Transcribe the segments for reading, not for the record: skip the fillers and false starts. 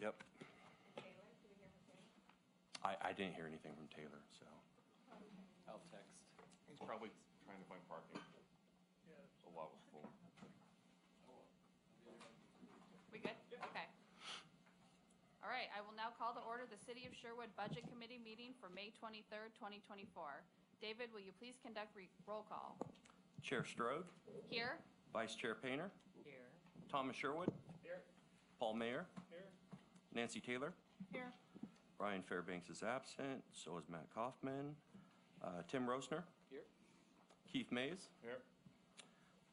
Yep. Taylor, did we hear from Taylor? I didn't hear anything from Taylor, so. I'll text. He's probably trying to find parking. A lot was full. We good? Okay. All right, I will now call to order the City of Sherwood Budget Committee meeting for May 23rd, 2024. David, will you please conduct roll call? Chair Strode, Here. Vice Chair Painter, Here. Thomas Sherwood, Here. Paul Mayer, Here. Nancy Taylor, Here. Brian Fairbanks is absent, so is Matt Kaufman, Tim Rosner, Here. Keith Mays, Here.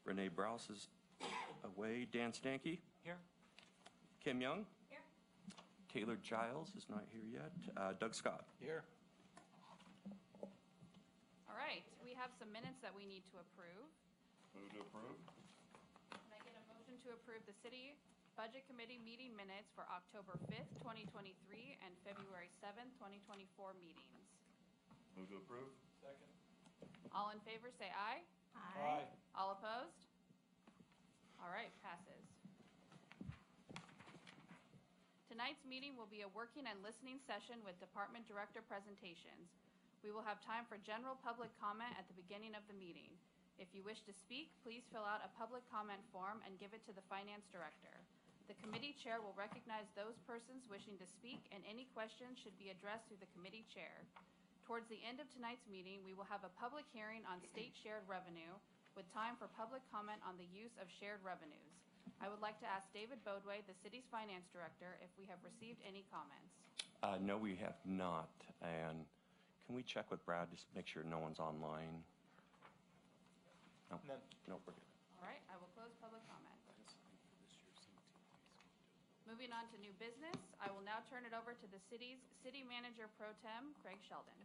Renee Browse is away, Dan Stanky, Here. Kim Young, Here. Taylor Giles is not here yet, Doug Scott. Here. All right, we have some minutes that we need to approve. Move to approve. Can I get a motion to approve the City Budget Committee meeting minutes for October 5th, 2023 and February 7th, 2024 meetings? Move to approve. Second. All in favor, say aye. Aye. All opposed? All right, passes. Tonight's meeting will be a working and listening session with department director presentations. We will have time for general public comment at the beginning of the meeting. If you wish to speak, please fill out a public comment form and give it to the finance director. The committee chair will recognize those persons wishing to speak, and any questions should be addressed through the committee chair. Towards the end of tonight's meeting, we will have a public hearing on state shared revenue with time for public comment on the use of shared revenues. I would like to ask David Bodway, the city's finance director, if we have received any comments. No, we have not, and can we check with Brad to make sure no one's online? No, None. no, we're good. All right, I will close public comment. Moving on to new business, I will now turn it over to the city's city manager pro tem, Craig Sheldon.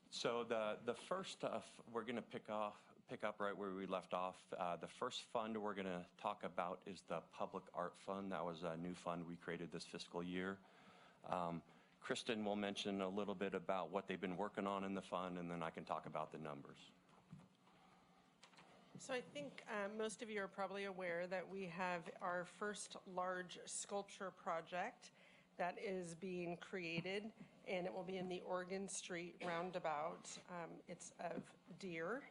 So the first, we're going to pick up right where we left off. The first fund we're going to talk about is the Public Art Fund. That was a new fund we created this fiscal year. Kristen will mention a little bit about what they've been working on in the fund, and then I can talk about the numbers. So I think most of you are probably aware that we have our first large sculpture project that is being created, and it will be in the Oregon Street roundabout. It's of deer,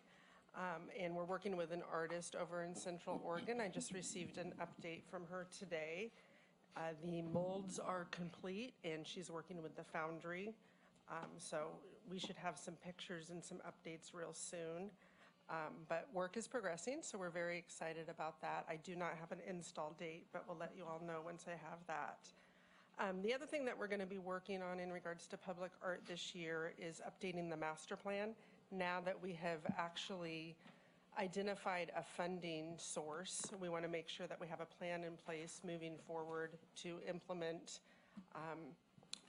and we're working with an artist over in Central Oregon. I just received an update from her today. The molds are complete, and she's working with the foundry. So we should have some pictures and some updates real soon. But work is progressing, so we're very excited about that. I do not have an install date, but we'll let you all know once I have that. The other thing that we're going to be working on in regards to public art this year is updating the master plan. Now that we have actually identified a funding source, we want to make sure that we have a plan in place moving forward to implement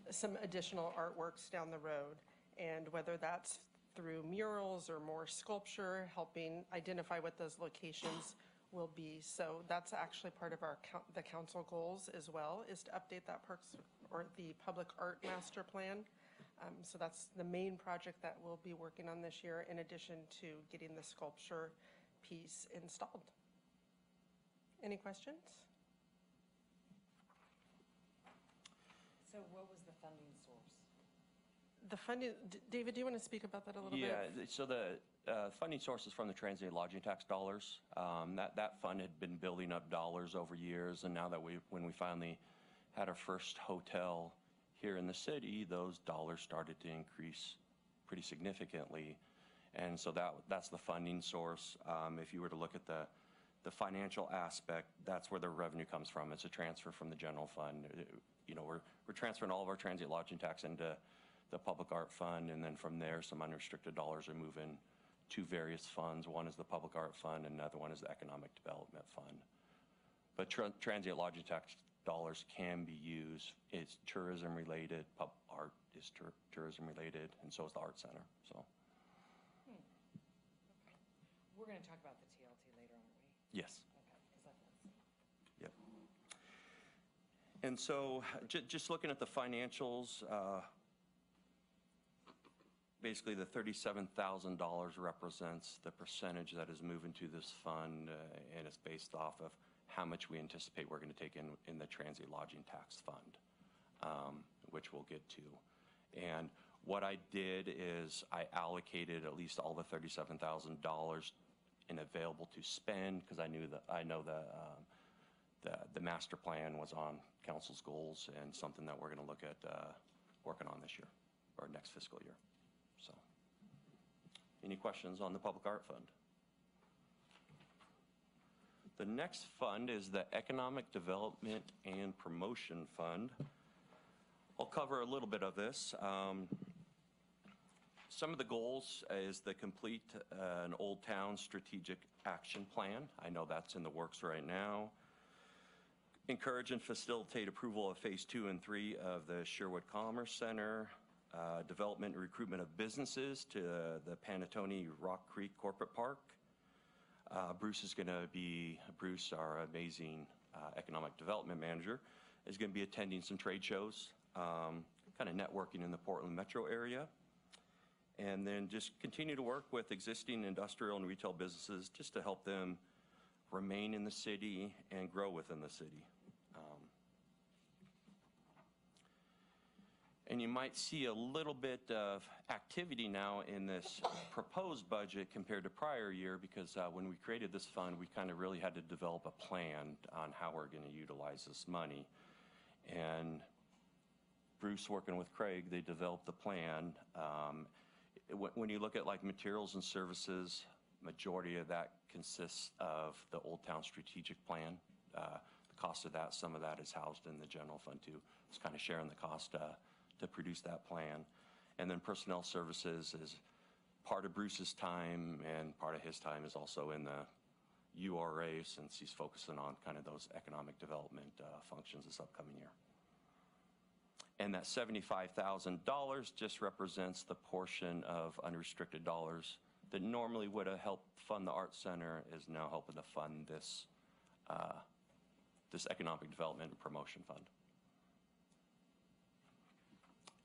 some additional artworks down the road. And whether that's through murals or more sculpture, helping identify what those locations will be. So that's actually part of our the council goals as well, is to update that parks or the public art master plan. So that's the main project that we'll be working on this year, in addition to getting the sculpture piece installed. Any questions? So what was the funding source? The funding, David, do you want to speak about that a little bit? Yeah, so the funding source is from the transient lodging tax dollars. That fund had been building up dollars over years, and now that when we finally had our first hotel here in the city, those dollars started to increase pretty significantly. And so that's the funding source. If you were to look at the financial aspect, that's where the revenue comes from. It's a transfer from the general fund. You know, we're transferring all of our transient lodging tax into the public art fund, and then from there some unrestricted dollars are moving to various funds. One is the public art fund, and another one is the economic development fund. But transient lodging tax dollars can be used. It's tourism related. Art is tourism related, and so is the art center. So Okay. We're going to talk about the TLT later, aren't we? yes. Okay, because that's... Yep. And so just looking at the financials, basically the $37,000 represents the percentage that is moving to this fund, and it's based off of how much we anticipate we're going to take in the transient lodging tax fund, which we'll get to. And what I did is I allocated at least all the $37,000 in available to spend, because I know the master plan was on council's goals and something that we're going to look at working on this year or next fiscal year. So, any questions on the Public Art Fund? The next fund is the Economic Development and Promotion Fund. I'll cover a little bit of this. Some of the goals is the complete an Old Town Strategic Action Plan. I know that's in the works right now. Encourage and facilitate approval of Phase 2 and 3 of the Sherwood Commerce Center. Development and recruitment of businesses to the Panatone Rock Creek Corporate Park. Bruce, our amazing economic development manager, is going to be attending some trade shows, kind of networking in the Portland metro area. And then just continue to work with existing industrial and retail businesses just to help them remain in the city and grow within the city. And you might see a little bit of activity now in this proposed budget compared to prior year, because when we created this fund, we kind of really had to develop a plan on how we're going to utilize this money. And Bruce, working with Craig, they developed the plan. When you look at like materials and services, majority of that consists of the Old Town Strategic Plan. The cost of that, some of that is housed in the general fund too. It's kind of sharing the cost to produce that plan. And then personnel services is part of Bruce's time, and part of his time is also in the URA, since he's focusing on kind of those economic development functions this upcoming year. And that $75,000 just represents the portion of unrestricted dollars that normally would have helped fund the Arts Center, is now helping to fund this, this Economic Development and Promotion Fund.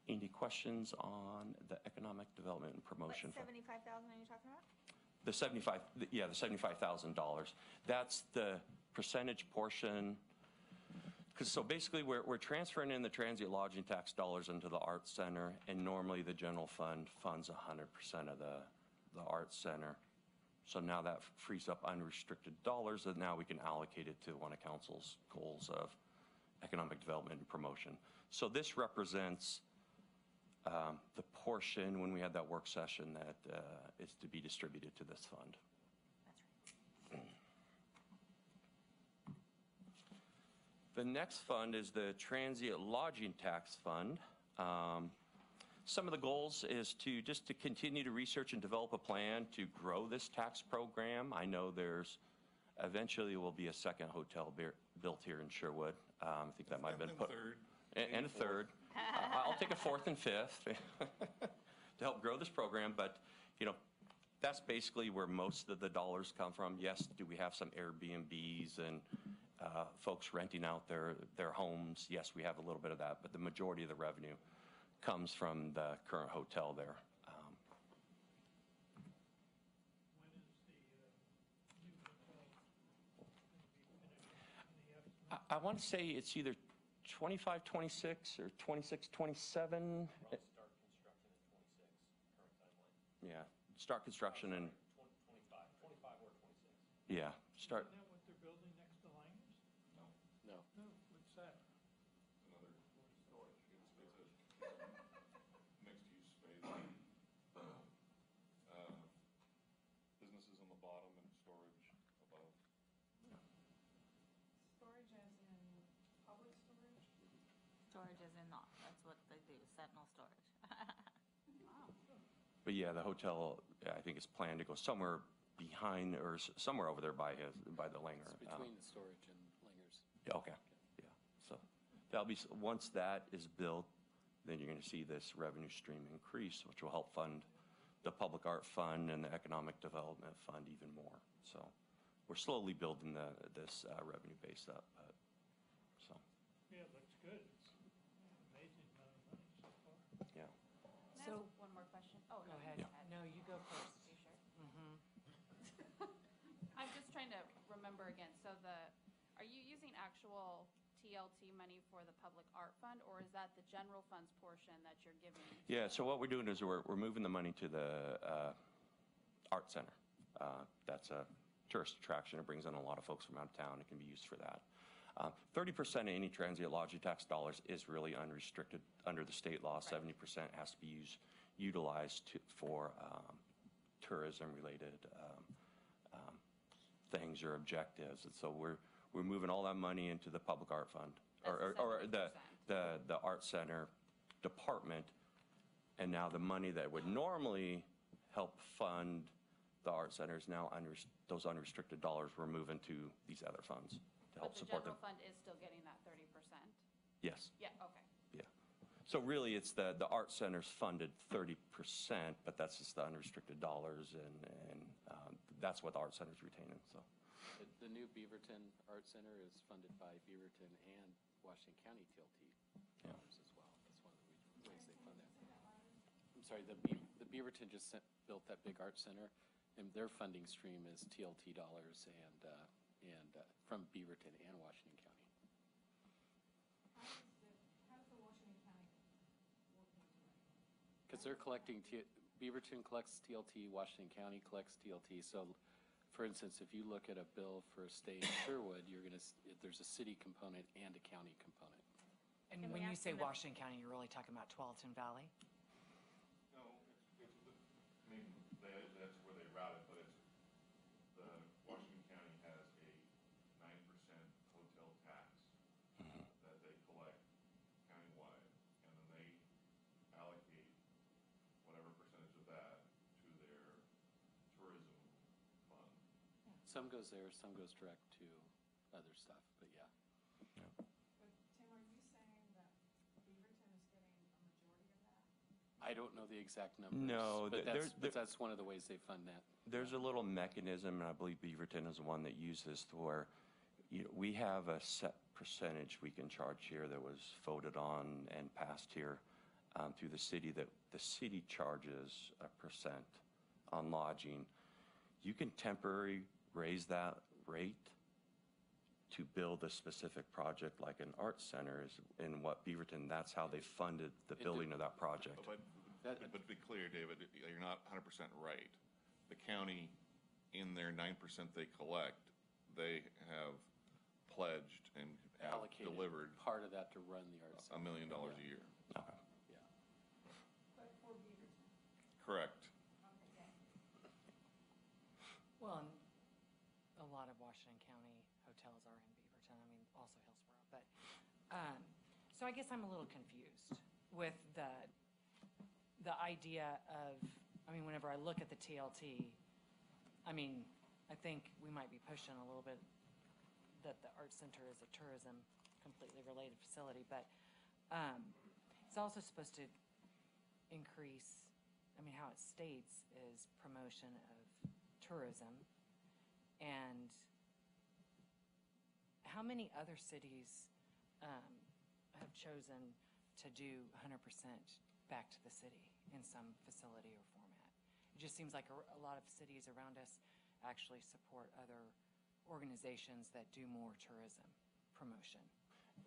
Any questions on the Economic Development and Promotion Fund? 75,000 are you talking about? The $75,000. That's the percentage portion. So basically, we're transferring in the transient lodging tax dollars into the Arts Center, and normally the general fund funds 100% of the Arts Center. So now that frees up unrestricted dollars that now we can allocate it to one of council's goals of economic development and promotion. So this represents the portion when we had that work session that is to be distributed to this fund. That's right. The next fund is the Transient Lodging Tax Fund. Some of the goals is to continue to research and develop a plan to grow this tax program. I know there's eventually will be a second hotel built here in Sherwood. I think that might have been put. And a third. I'll take a fourth and fifth to help grow this program. But, you know, that's basically where most of the dollars come from. Yes, do we have some Airbnbs and folks renting out their homes? Yes, we have a little bit of that, but the majority of the revenue comes from the current hotel there. I want to say it's either 25, 26 or 26, 27. Start construction in 26, current timeline. Yeah, start construction in 25 or 26. Yeah, start. Isn't that what they're building next to Langers? No. No, what's that? Another storage. It's a mixed-use space. Businesses on the bottom and storage above. Storage as in public storage? Storage is in not. That's what they do, sentinel storage. But yeah, the hotel, I think, is planned to go somewhere behind or somewhere over there by the Langer. It's between the storage and Langers. Yeah, okay. Yeah. So that'll be, once that is built, then you're going to see this revenue stream increase, which will help fund the Public Art Fund and the Economic Development Fund even more. So we're slowly building this revenue base up. So Yeah, it looks good. It's amazing amount of money so far. yeah. Can I So- ask one more question? Oh, Go no, ahead. you No, you go first. You sure? Mm-hmm. I'm just trying to remember again. So are actual TLT money for the public art fund, or is that the general funds portion that you're giving? Yeah, so what we're doing is we're moving the money to the art center. That's a tourist attraction. It brings in a lot of folks from out of town. It can be used for that. 30% of any transient lodging tax dollars is really unrestricted under the state law. 70% has to be utilized for tourism-related things or objectives. And so we're moving all that money into the public art fund, or the art center department. And now the money that would normally help fund the art centers, now those unrestricted dollars we're moving to these other funds to help support them. But the general fund is still getting that 30%? Yes. Yeah, okay. Yeah. So really, it's the art center's funded 30%, but that's just the unrestricted dollars, and that's what the art center's retaining, so. The new Beaverton Art Center is funded by Beaverton and Washington County TLT dollars as well. That's one of the ways they fund that. I'm sorry, the Beaverton just built that big art center, and their funding stream is TLT dollars and from Beaverton and Washington County. How's the Washington County working into it? Because they're collecting, Beaverton collects TLT, Washington County collects TLT. So, for instance, if you look at a bill for a stay in Sherwood, there's a city component and a county component. And Can when we you ask say them if- Washington County, you're really talking about Tualatin Valley? No, I mean, that's where they route it, but the Washington County has a 9% hotel tax that they collect countywide, and then they allocate whatever percentage of that to their tourism fund. Some goes there, some goes direct to other stuff, but yeah. But Tim, are you saying that Beaverton is getting a majority of that? I don't know the exact numbers. No, but there- that's one of the ways they fund that. There's a little mechanism, and I believe Beaverton is the one that uses to where we have a set percentage we can charge here that was voted on and passed here through the city, that the city charges a percent on lodging. You can temporarily raise that rate to build a specific project like an art center is in what Beaverton, that's how they funded the building of that project. But to be clear, David, you're not 100% right. The county, in their 9% they collect, they have pledged and have Allocated delivered part of that to run the art $1 center. million a year. Yeah. But for Beaverton. Correct. Well, and a lot of Washington County hotels are in Beaverton, I mean, also Hillsborough, but, so I guess I'm a little confused with the idea of, I mean, whenever I look at the TLT, I mean, I think we might be pushing a little bit that the art center is a tourism completely related facility, but, it's also supposed to increase, I mean, how it states is promotion of tourism. And how many other cities have chosen to do 100% back to the city in some facility or format? It just seems like a lot of cities around us actually support other organizations that do more tourism promotion.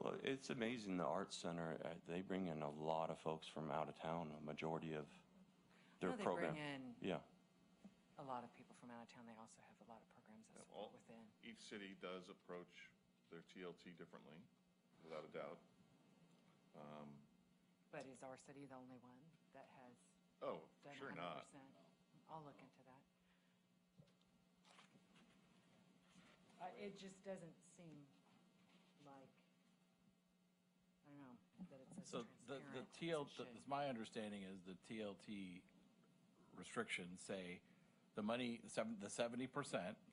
Well, it's amazing, the Arts Center, they bring in a lot of folks from out of town, a majority of their program. They bring in Yeah. a lot of people from out of town. They also have a lot of programs that support within. Each city does approach their TLT differently, without a doubt. But is our city the only one that has Oh, done sure 100%? not. I'll look into that. It just doesn't seem like, I don't know, that it's as So the transparent as it should. my understanding is the TLT restrictions say the money, the 70%,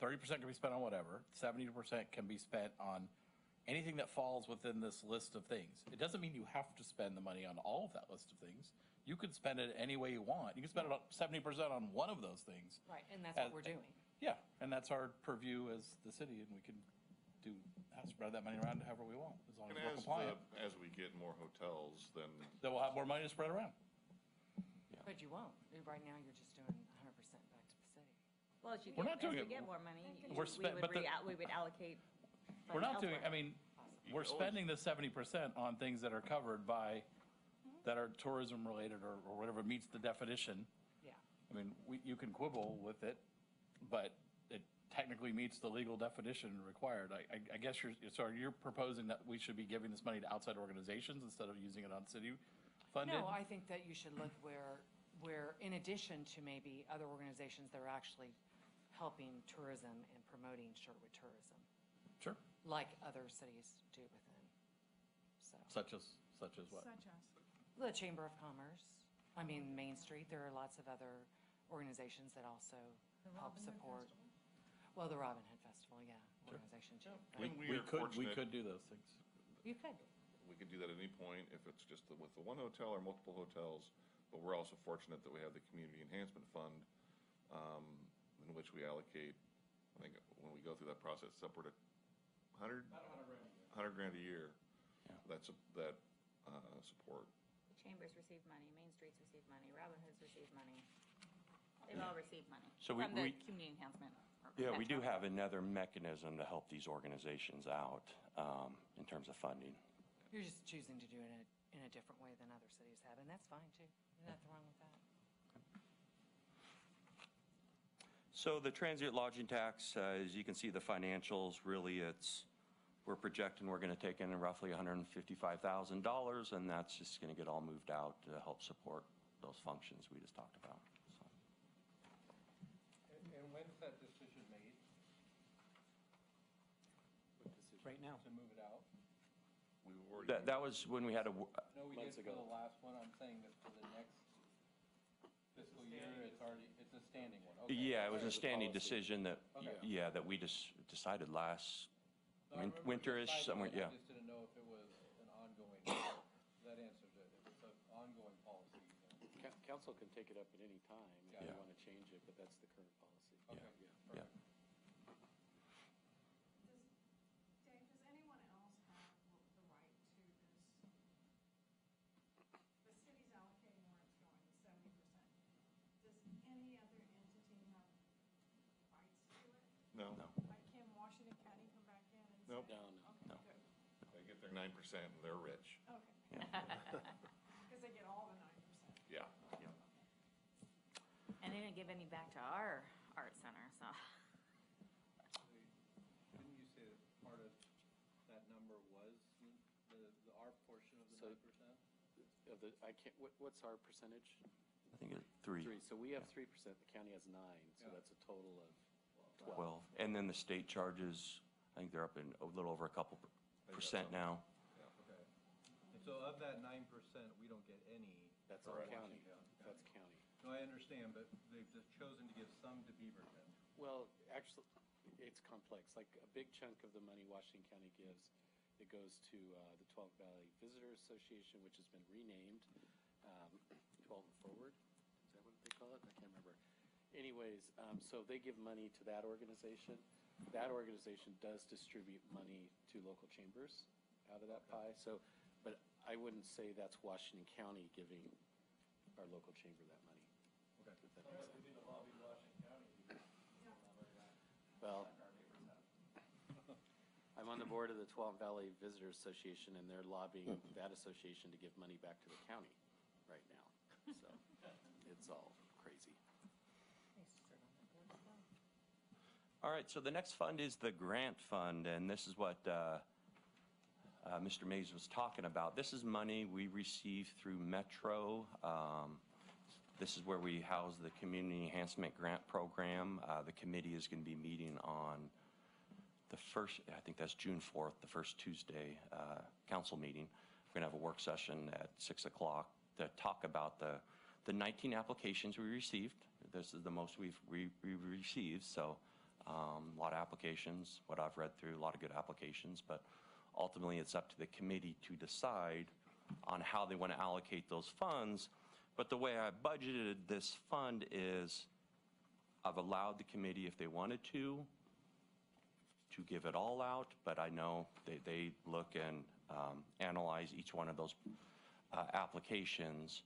30% can be spent on whatever, 70% can be spent on anything that falls within this list of things. It doesn't mean you have to spend the money on all of that list of things. You could spend it any way you want. You can spend it on 70% on one of those things. Right, and that's what we're doing. Yeah, and that's our purview as the city, and we can spread that money around however we want, as long And as we're compliant. as we get more hotels, then Then we'll have more money to spread around. But you won't. Right now, you're just doing 100% back to the city. Well, as you We're get, not doing as it. we get more money, We're we spent- would but the- we would allocate We're funds not doing, elsewhere. I mean, we're spending the 70% on things that are covered by, that are tourism related or whatever meets the definition. Yeah. I mean, you can quibble with it, but it technically meets the legal definition required. I guess you're proposing that we should be giving this money to outside organizations instead of using it on city funded? No, I think that you should look where in addition to maybe other organizations that are actually helping tourism and promoting Sherwood tourism, Sure. like other cities do within. So, Such as what? the Chamber of Commerce, I mean, Main Street, there are lots of other organizations that also help support. Well, the Robin Hood Festival, yeah, organization too. And We are could fortunate- do those things. You could. We could do that at any point if it's just with the one hotel or multiple hotels. But we're also fortunate that we have the Community Enhancement Fund, in which we allocate, I think, when we go through that process, it's upward of $100 grand a year. Yeah. That support. Chambers receive money, Main Streets receive money, Robin Hoods receive money. They've all received money. So From the community enhancement program. Yeah, we do Metro. have another mechanism to help these organizations out in terms of funding. You're just choosing to do it in a different way than other cities have, and that's fine too. There's nothing wrong with that. So the transient lodging tax, as you can see the financials, really we're projecting we're going to take in roughly $155,000, and that's just going to get all moved out to help support those functions we just talked about. So. And when's that decision made What decision? right now to move it out? We've already. That was when we had a, No, we Months did for ago. the last one. I'm saying that for the next fiscal year, it's a standing one. Okay. yeah, it was a There's a standing policy. decision that, Okay. yeah, that we just decided last No, I remember winterish, deciding somewhere, it. yeah. I just didn't know if it was an ongoing, that answers it. If it's an ongoing policy, then, Council can take it up at any time if Yeah. you want to change it, but that's the current policy. okay, Yeah. perfect. Dave, does anyone else have the right to this? The city's allocating where it's going, the 70%. Does any other entity have rights to it? No, No. Like, can Washington County come back in and say? Nope. No. No. Okay, good. they get their 9% and they're rich. Okay. Because they get all the 9%. Yeah. And they didn't give any back to our art center, so. Didn't you say that part of that number was the our portion of the So- 9%? I can't, what's our percentage? I think it's 3, Three. So we have 3%, the county has 9, so Yeah. that's a total of 12. And then the state charges, I think they're up in a little over a couple percent now. Okay. And so of that 9%, we don't get any. That's for our Washington county. County. That's county. No, I understand, but they've just chosen to give some to Beaverton. Well, actually, it's complex. Like a big chunk of the money Washington County gives, it goes to the 12 Valley Visitor Association, which has been renamed 12 and Forward. Is that what they call it? I can't remember. Anyways, so they give money to that organization. That organization does distribute money to local chambers out of that pie. So, but I wouldn't say that's Washington County giving our local chamber that money. Okay. If that makes sense. Well, I'm on the board of the 12 Valley Visitors Association, and they're lobbying that association to give money back to the county right now. So it's all crazy. All right, so the next fund is the grant fund, and this is what Mr. Mays was talking about. This is money we receive through Metro. This is where we house the Community Enhancement Grant Program. The committee is going to be meeting on the first, I think that's June 4th, the first Tuesday council meeting. We're going to have a work session at 6 o'clock to talk about the 19 applications we received. This is the most we've received, so a lot of applications, what I've read through, a lot of good applications, but ultimately it's up to the committee to decide on how they want to allocate those funds. But the way I budgeted this fund is I've allowed the committee, if they wanted to give it all out, but I know they look and analyze each one of those applications.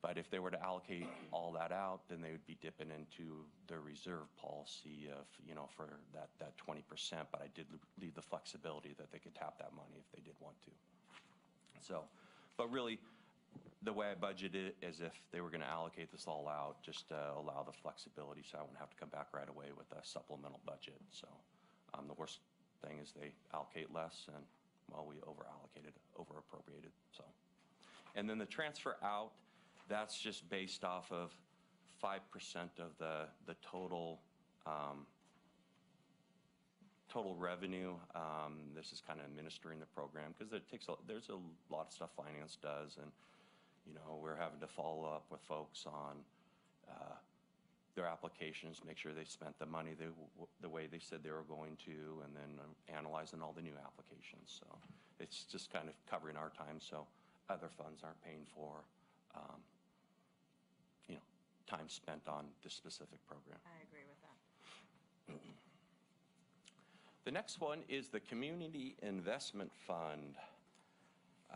But if they were to allocate all that out, then they would be dipping into their reserve policy of, for that 20%. But I did leave the flexibility that they could tap that money if they did want to. So, but really, the way I budget it is if they were going to allocate this all out, just to allow the flexibility so I wouldn't have to come back right away with a supplemental budget. So the worst thing is they allocate less and, well, we over appropriated. So, and then the transfer out, that's just based off of 5% of the total total revenue. This is kind of administering the program because there's a lot of stuff finance does, and we're having to follow up with folks on their applications, make sure they spent the money the way they said they were going to, and then analyzing all the new applications. So it's just kind of covering our time so other funds aren't paying for time spent on this specific program. I agree with that. The next one is the Community Investment Fund.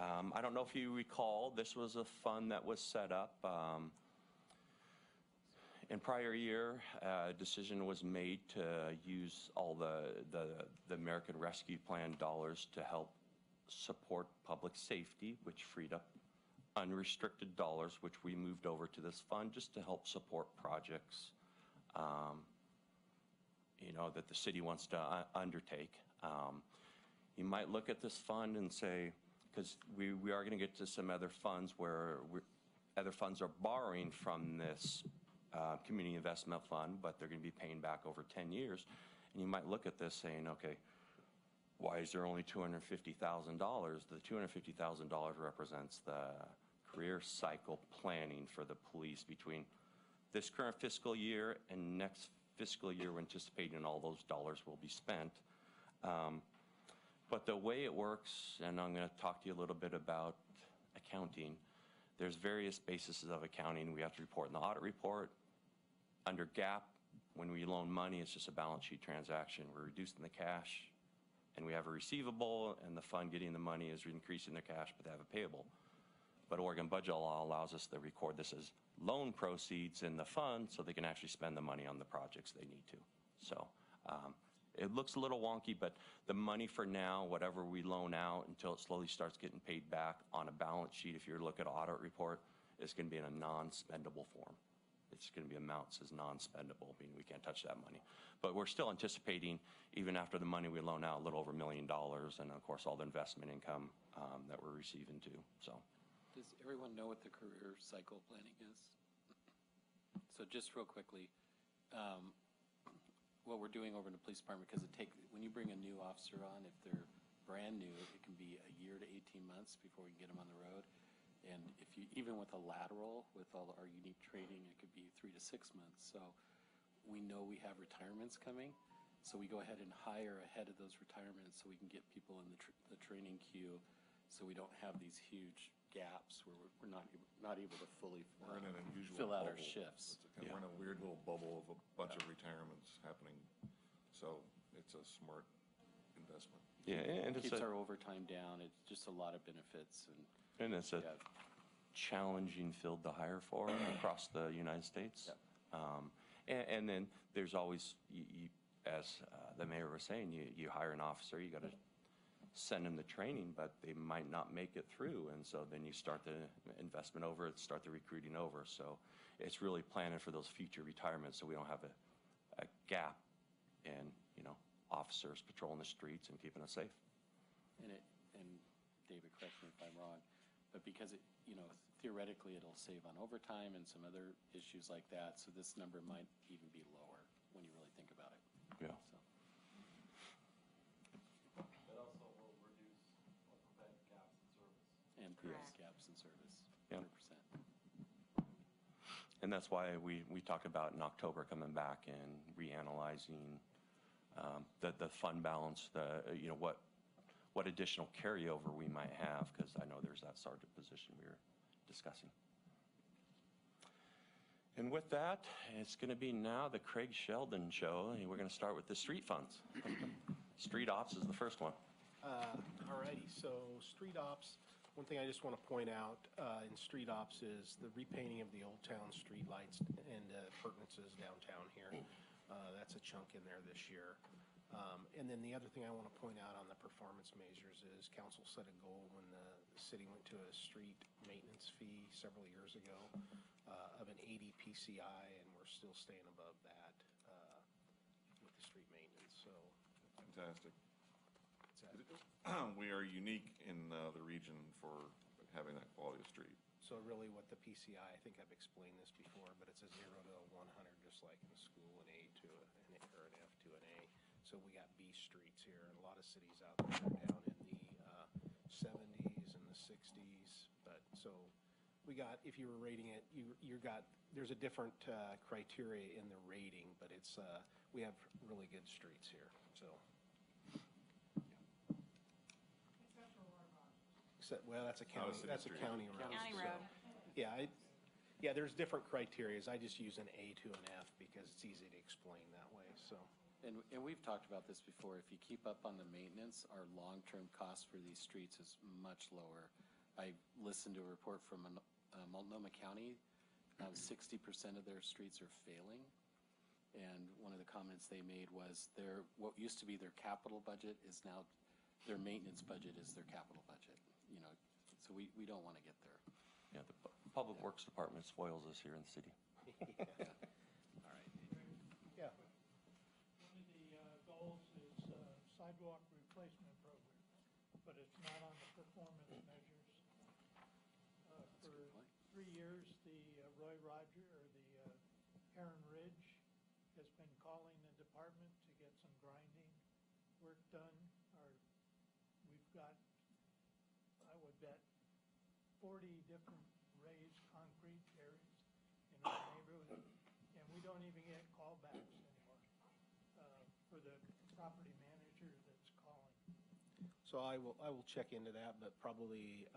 I don't know if you recall, this was a fund that was set up in prior year. A decision was made to use all the American Rescue Plan dollars to help support public safety, which freed up unrestricted dollars, which we moved over to this fund just to help support projects that the city wants to undertake. You might look at this fund and say, because we are going to get to some other funds where other funds are borrowing from this community investment fund, but they're going to be paying back over 10 years. And you might look at this saying, okay, why is there only $250,000? The $250,000 represents the career cycle planning for the police between this current fiscal year and next fiscal year. We're anticipating all those dollars will be spent. But the way it works, and I'm going to talk to you a little bit about accounting, there's various bases of accounting we have to report in the audit report. Under GAAP, when we loan money, it's just a balance sheet transaction. We're reducing the cash, and we have a receivable, and the fund getting the money is increasing their cash, but they have a payable. But Oregon budget law allows us to record this as loan proceeds in the fund so they can actually spend the money on the projects they need to. So it looks a little wonky, but the money for now, whatever we loan out until it slowly starts getting paid back on a balance sheet, if you look at an audit report, it's going to be in a non-spendable form. It's going to be amounts as non-spendable, meaning we can't touch that money. But we're still anticipating, even after the money we loan out, a little over $1 million, and of course all the investment income that we're receiving too. So, does everyone know what the career cycle planning is? So just real quickly, what we're doing over in the police department, because when you bring a new officer on, if they're brand new, it can be a year to 18 months before we can get them on the road. And if you, even with a lateral, with all our unique training, it could be 3 to 6 months. So we know we have retirements coming, so we go ahead and hire ahead of those retirements so we can get people in the training queue, so we don't have these huge gaps where we're not able to fully We're in an unusual fill out our bubble. shifts. We're in a weird little bubble of a bunch of retirements happening, so it's a smart investment. yeah, and It it's keeps our overtime down. It's just a lot of benefits. and it's a Yeah. challenging field to hire for across the United States. Yep. And then there's always, as the mayor was saying, you hire an officer, you got to send them the training, but they might not make it through, and so then you start the investment over, start the recruiting over. So it's really planning for those future retirements so we don't have a gap in officers patrolling the streets and keeping us safe. And David, correct me if I'm wrong, but because theoretically it'll save on overtime and some other issues like that, so this number might even be lower when you really think about it. Yeah. So. It also will reduce or prevent gaps in service. And prevent Correct. gaps in service, Yeah. 100%. And that's why we talked about in October coming back and reanalyzing the fund balance, what additional carryover we might have, because I know there's that sergeant position we were discussing. And with that, it's going to be now the Craig Sheldon show. We're going to start with the street funds. Street ops is the first one. All righty, so street ops, One thing I just want to point out in street ops is the repainting of the Old Town street lights and appurtenances downtown here. That's a chunk in there this year. And then the other thing I want to point out on the performance measures is council set a goal when the city went to a street maintenance fee several years ago of an 80 PCI, and we're still staying above that with the street maintenance. So Fantastic. We are unique in the region for having that quality of street. So really what the PCI, I think I've explained this before, but it's a 0 to a 100, just like in school, an A to or an F to an A. So we got B streets here, and a lot of cities out there are down in the 70s and the 60s. But so we got, if you were rating it, there's a different criteria in the rating, but it's we have really good streets here. So. Well, that's a county. That's a county road. County road. Yeah, there's different criterias. I just use an A to an F because it's easy to explain that way. So. And we've talked about this before. If you keep up on the maintenance, our long-term cost for these streets is much lower. I listened to a report from Multnomah County. 60% of their streets are failing. And one of the comments they made was what used to be their capital budget is now their maintenance budget is their capital budget. So we don't want to get there. Yeah, the Public Works Department spoils us here in the city. Yeah. All right. Yeah. One of the goals is sidewalk replacement program, but it's not on the performance measures. For 3 years, the Roy Roger or the Heron Ridge has been calling the department to get some grinding work done. We've got, I would bet, 40 different raised concrete areas in our neighborhood, and we don't even get callbacks anymore for the property manager that's calling. So I will check into that, but probably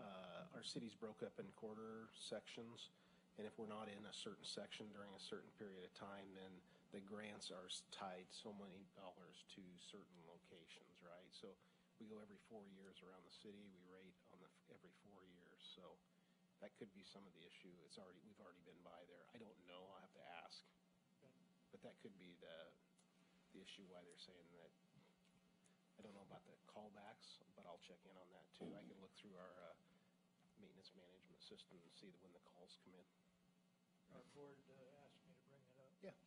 our city's broke up in quarter sections, and if we're not in a certain section during a certain period of time, then the grants are tied so many dollars to certain locations, right? So we go every 4 years around the city. We rate on every 4 years, so that could be some of the issue. We've already been by there. I don't know. I'll have to ask, but that could be the issue why they're saying that. I don't know about the callbacks, but I'll check in on that too. I can look through our maintenance management system and see when the calls come in. Our board asked me to bring it up. Yeah,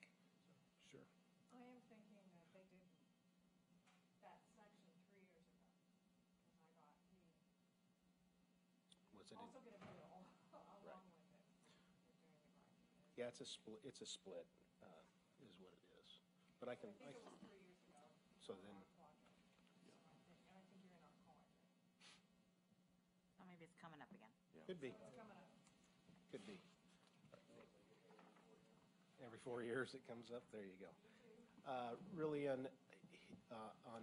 sure. I am thinking that they did that section 3 years ago, because I got Was it? also get a bill along with it. They're doing the grinding. Yeah, it's a split. It's a split, is what it is. But I can. I think it was 3 years ago. So then. And I think you're in our call. Oh, maybe it's coming up again. Could be. It's coming up. Could be. Every 4 years it comes up. There you go. Really on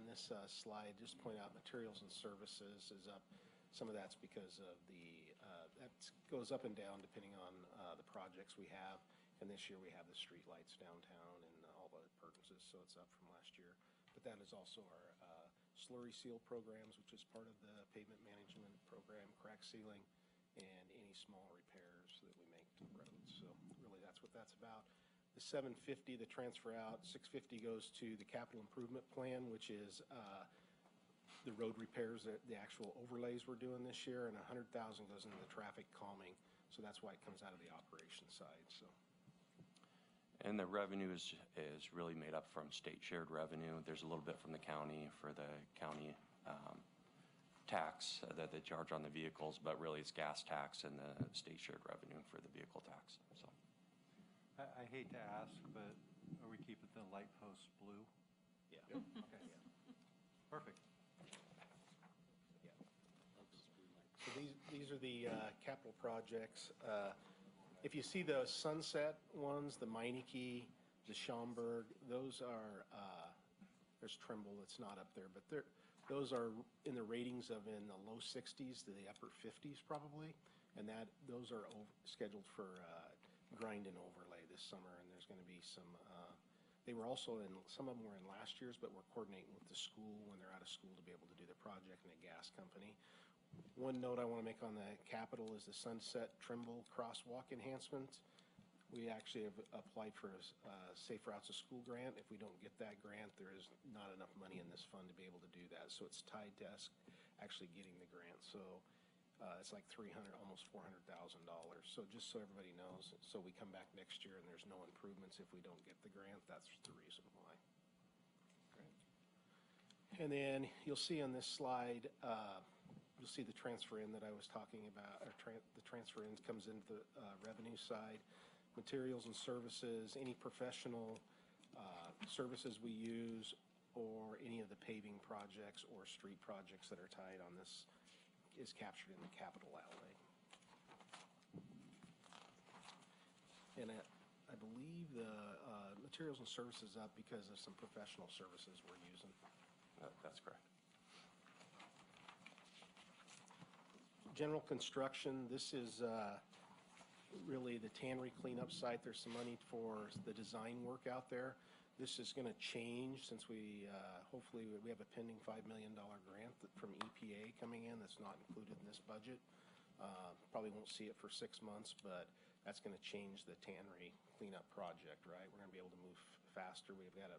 this slide, just point out materials and services is up. Some of that's because of that goes up and down depending on the projects we have. And this year we have the street lights downtown and all the appurtenances, so it's up from last year. But that is also our slurry seal programs, which is part of the pavement management program, crack sealing, and any small repairs that we make to the roads. So really that's what that's about. The 750, the transfer out, 650 goes to the capital improvement plan, which is the road repairs, the actual overlays we're doing this year, and 100,000 goes into the traffic calming. So that's why it comes out of the operations side. So. And the revenue is really made up from state shared revenue. There's a little bit from the county for the county tax that they charge on the vehicles, but really it's gas tax and the state shared revenue for the vehicle tax. So. I hate to ask, but are we keeping the light posts blue? Yeah. Okay. Perfect. Yeah. So these are the capital projects. If you see the Sunset ones, the Meineke, the Schaumburg, those are, there's Trimble that's not up there, but those are in the ratings of in the low 60s to the upper 50s probably, and those are scheduled for grind and overlay this summer, and there's going to be some, they were also some of them were in last year's, but we're coordinating with the school when they're out of school to be able to do the project, and the gas company. One note I want to make on the capital is the Sunset Trimble crosswalk enhancement. We actually have applied for a Safe Routes to School grant. If we don't get that grant, there is not enough money in this fund to be able to do that. So it's tied to us actually getting the grant. So it's like $300, almost $400,000. So just so everybody knows, so we come back next year and there's no improvements if we don't get the grant, that's the reason why. And then you'll see on this slide, you'll see the transfer in that I was talking about, or the transfer in comes into the revenue side. Materials and services, any professional services we use, or any of the paving projects or street projects that are tied on this is captured in the capital outlay. And I believe the materials and services up because of some professional services we're using. That's correct. General construction, this is really the tannery cleanup site. There's some money for the design work out there. This is going to change since we, hopefully, we have a pending $5 million grant from EPA coming in that's not included in this budget. Probably won't see it for 6 months, but that's going to change the tannery cleanup project, right? We're going to be able to move faster. We've got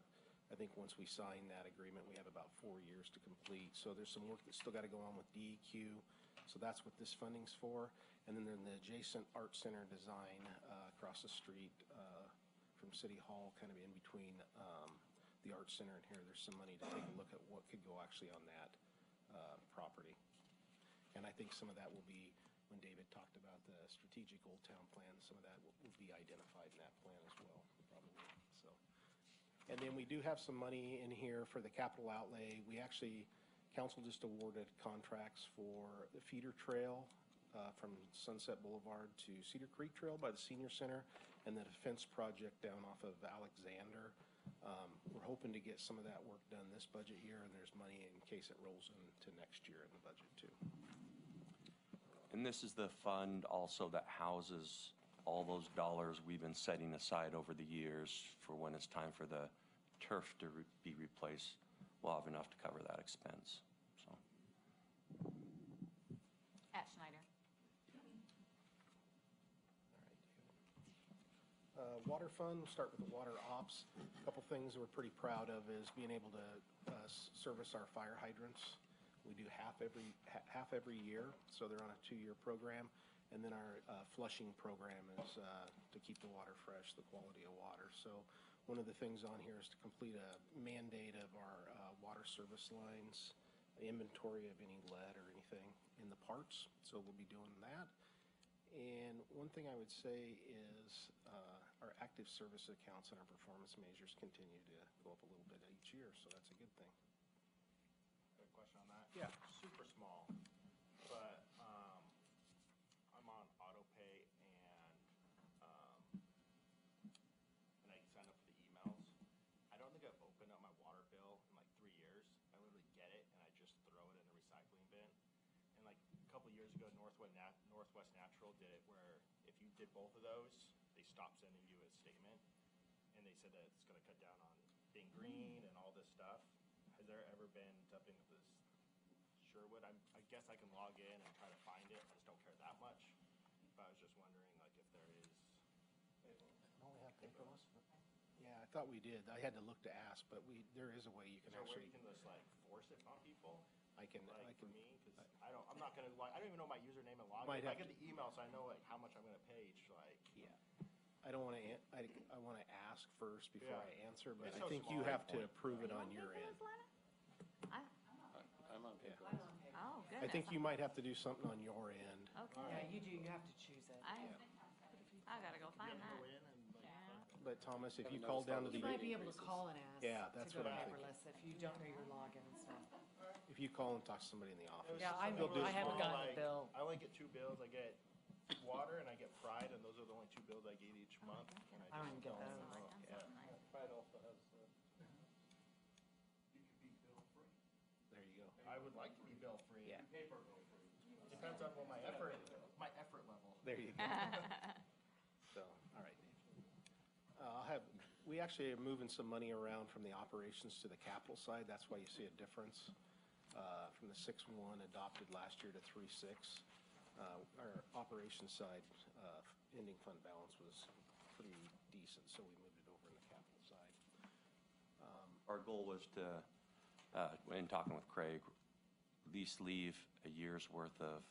I think once we sign that agreement, we have about 4 years to complete. So there's some work that's still got to go on with DEQ. So that's what this funding's for. And then the adjacent art center design across the street from City Hall, kind of in between the art center and here, there's some money to take a look at what could go actually on that property. And I think some of that will be, when David talked about the strategic Old Town plan, some of that will be identified in that plan as well, probably. So, and then we do have some money in here for the capital outlay. We actually, council just awarded contracts for the feeder trail from Sunset Boulevard to Cedar Creek Trail by the Senior Center, and the defense project down off of Alexander. We're hoping to get some of that work done this budget year, and there's money in case it rolls into next year in the budget too. And this is the fund also that houses all those dollars we've been setting aside over the years for when it's time for the turf to be replaced. We'll have enough to cover that expense. So. At Schneider. Water fund, we'll start with the water ops. A couple things we're pretty proud of is being able to service our fire hydrants. We do half every year, so they're on a 2-year program. And then our flushing program is to keep the water fresh, the quality of water. So one of the things on here is to complete a mandate of our water service lines, inventory of any lead or anything in the parts. So we'll be doing that. And one thing I would say is our active service accounts and our performance measures continue to go up a little bit each year, so that's a good thing. A question on that? Yeah. Super small, but I'm on auto pay and I sign up for the emails. I don't think I've opened up my water bill in like 3 years. I literally get it and I just throw it in the recycling bin. And like a couple years ago, Northwest Natural did it where if you did both of those, they stopped sending you a statement, and they said that it's going to cut down on being green and all this stuff. Has there ever been something with this Sherwood? I guess I can log in and try to find it. I just don't care that much. But I was just wondering, like, if there is. Don't we have paperless? Yeah, I thought we did. I had to look to ask, but there is a way you can Is there a way actually. you can just like force it on people? I can. For me, because I'm not gonna I don't even know my username and login. Might I have get the email, so I know like how much I'm gonna pay each. Like, Yeah. I don't want to. I want to ask first before Yeah. I answer, but It's I so think you small. have to approve it on your end. I'm on paper. Oh, goodness. I think you might have to do something on your end. Okay. Yeah, you do, you have to choose it. I gotta go find that. But Thomas, if you Haven't call noticed down all to You the the, might be able to call and ask. Yeah, that's to go what I'm paperless if you don't know your login and stuff. if you call and talk to somebody in the office. Yeah, I they'll do it haven't for you. gotten a bill. I only get 2 bills. I get water and I get fried, and those are the only 2 bills I get each month. And I don't even get those. Pride also has, There you go. I would like to be bill free. Yeah. paper bill free. Depends on what my effort level. There you go. So, all right. We actually are moving some money around from the operations to the capital side. That's why you see a difference. from the 6.1 adopted last year to 3.6. Our operations side ending fund balance was pretty decent, so we moved it over in the capital side. Our goal was to, in talking with Craig, at least leave a year's worth of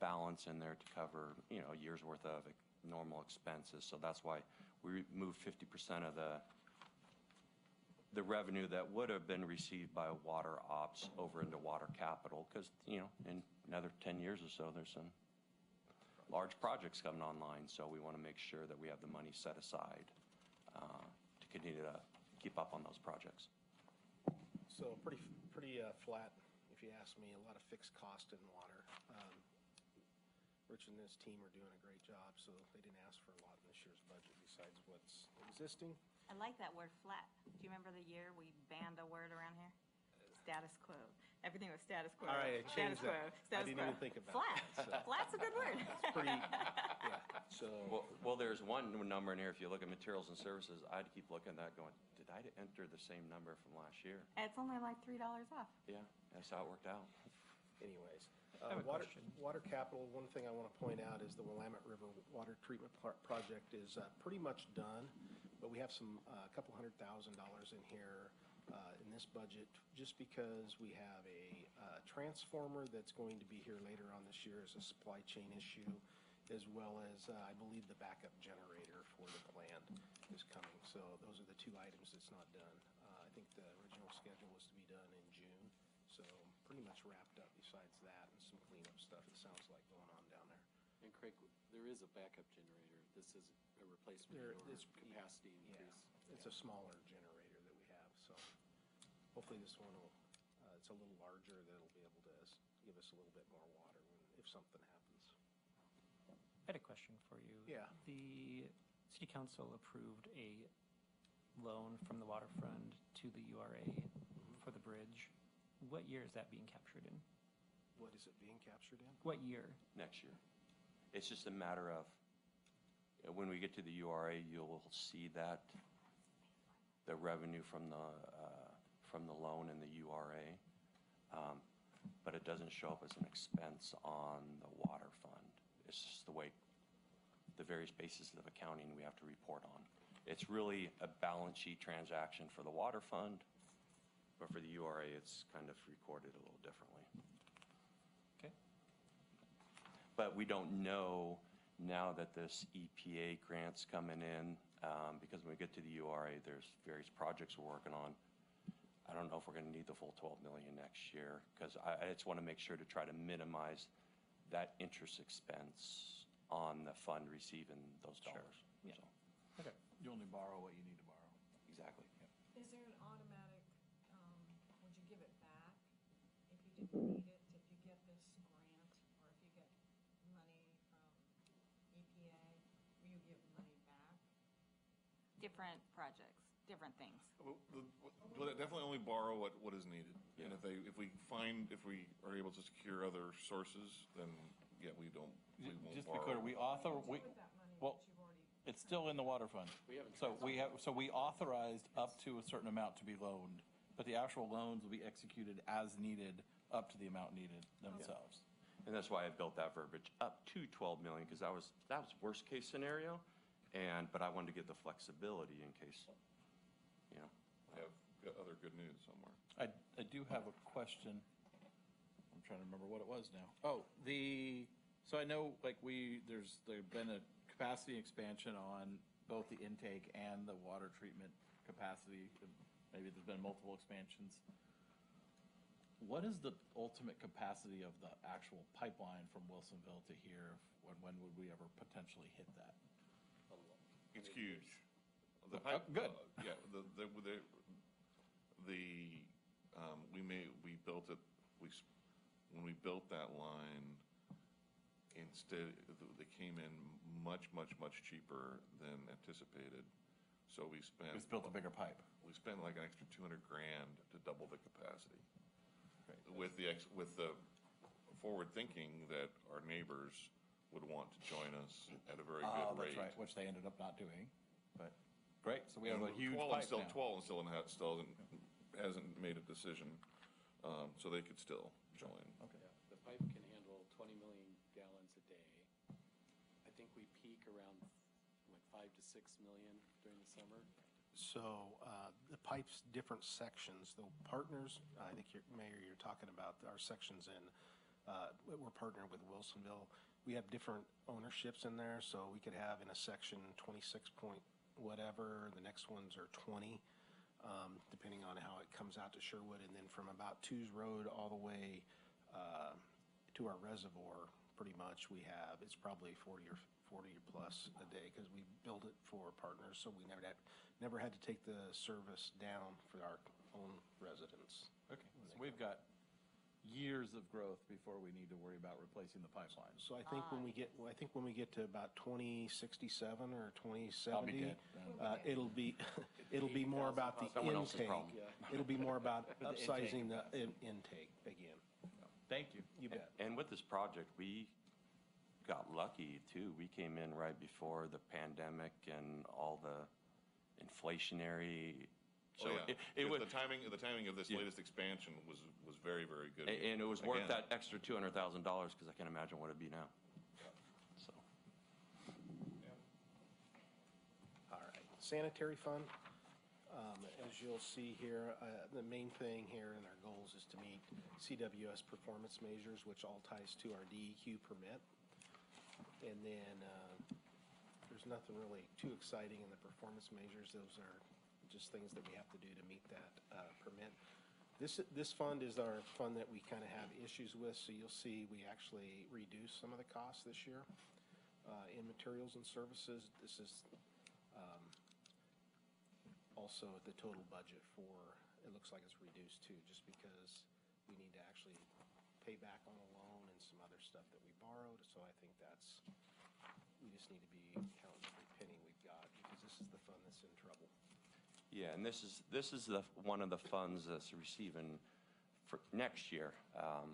balance in there to cover, a year's worth of normal expenses. So that's why we moved 50% of the revenue that would have been received by water ops over into water capital, because, in another 10 years or so, there's some large projects coming online. So we want to make sure that we have the money set aside to continue to keep up on those projects. So pretty flat, if you ask me. A lot of fixed cost in water. Rich and his team are doing a great job, so they didn't ask for a lot in this year's budget besides what's existing. I like that word flat. Do you remember the year we banned a word around here? Status quo. Everything was status quo. All right, I changed status that. Quo. Status I didn't quo. even think about Flat. that. So. Flat's a good word. It's pretty, yeah, so. Well, there's one number in here. If you look at materials and services, I'd keep looking at that going, did I enter the same number from last year? It's only like $3 off. Yeah, that's how it worked out. Anyways, I have a question. water capital, one thing I want to point out is the Willamette River Water Treatment Project is pretty much done, but we have a couple $100,000 in here in this budget, just because we have a transformer that's going to be here later on this year as a supply chain issue, as well as, I believe, the backup generator for the plant is coming. So those are the two items that's not done. I think the original schedule was to be done in June, so pretty much wrapped up besides that and some cleanup stuff, it sounds like, going on down there. And Craig, there is a backup generator. This is a replacement or capacity increase. It's a smaller generator that we have, so hopefully this one will, it's a little larger, that'll be able to give us a little bit more water if something happens. I had a question for you. Yeah. The city council approved a loan from the waterfront to the URA for the bridge. What year is that being captured in? What is it being captured in? What year? Next year. It's just a matter of, when we get to the URA, you'll see that the revenue from the loan in the URA, but it doesn't show up as an expense on the water fund. It's just the way, the various bases of accounting we have to report on. It's really a balance sheet transaction for the water fund, but for the URA, it's kind of recorded a little differently. Okay. But we don't know now that this EPA grant's coming in, because when we get to the URA, there's various projects we're working on. I don't know if we're going to need the full 12 million next year, because I just want to make sure to try to minimize that interest expense on the fund receiving those dollars. Yeah. So, Okay. You only borrow what you need to borrow. exactly. Is there an automatic, would you give it back if you didn't need it? If you get this grant, or if you get money from EPA, will you give money back? Different projects, different things. We'll definitely only borrow what is needed. And if we are able to secure other sources, then yeah, we won't Just to be borrow. clear, With that money well, that you've already, it's still in the water fund. We haven't So we authorized up to a certain amount to be loaned, but the actual loans will be executed as needed up to the amount needed themselves. And that's why I built that verbiage up to 12 million, because that was worst case scenario. But I wanted to get the flexibility in case, We have got other good news somewhere. I do have a question. I'm trying to remember what it was now. So I know there's been a capacity expansion on both the intake and the water treatment capacity. Maybe there's been multiple expansions. What is the ultimate capacity of the actual pipeline from Wilsonville to here? When would we ever potentially hit that? It's huge. The good. Yeah, we built it, when we built that line, instead, they came in much cheaper than anticipated. So we spent. Just built a bigger pipe. We spent like an extra $200,000 to double the capacity. Right. With the forward thinking that our neighbors would want to join us at a very good rate. That's right, which they ended up not doing. But great, so we have a huge Twelve pipe still now. hasn't made a decision. so they could still join. Okay. Yeah, the pipe can handle 20 million gallons a day. I think we peak around, 5 to 6 million during the summer. So the pipe's different sections, the partners, I think Mayor, you're talking about our sections in, we're partnered with Wilsonville. We have different ownerships in there, so we could have in a section 26 point whatever, the next ones are 20, depending on how it comes out to Sherwood. And then from about Two's Road all the way to our reservoir, pretty much we have, it's probably 40 plus a day because we build it for partners, so we never had to take the service down for our own residents. Okay, so we've got years of growth before we need to worry about replacing the pipeline. So I think when we get to about 2067 or 2070, I'll be dead. it'll be more about the Someone else's intake. problem. It'll be more about upsizing the intake again. Thank you. You bet. And with this project, we got lucky too. We came in right before the pandemic and all the inflationary. So Oh, yeah. it would, the timing of this Yeah. latest expansion was very, very good. and it was worth Again, that extra $200,000 because I can't imagine what it'd be now. So. All right, sanitary fund. As you'll see here, the main thing here in our goals is to meet CWS performance measures, which all ties to our DEQ permit. And then there's nothing really too exciting in the performance measures. Those are just things that we have to do to meet that permit. This fund is our fund that we kind of have issues with, so you'll see we actually reduced some of the costs this year in materials and services. This is also the total budget for, it looks like it's reduced too, just because we need to actually pay back on a loan and some other stuff that we borrowed. So I think we just need to be counting every penny we've got because this is the fund that's in trouble. Yeah, and this is one of the funds that's receiving for next year,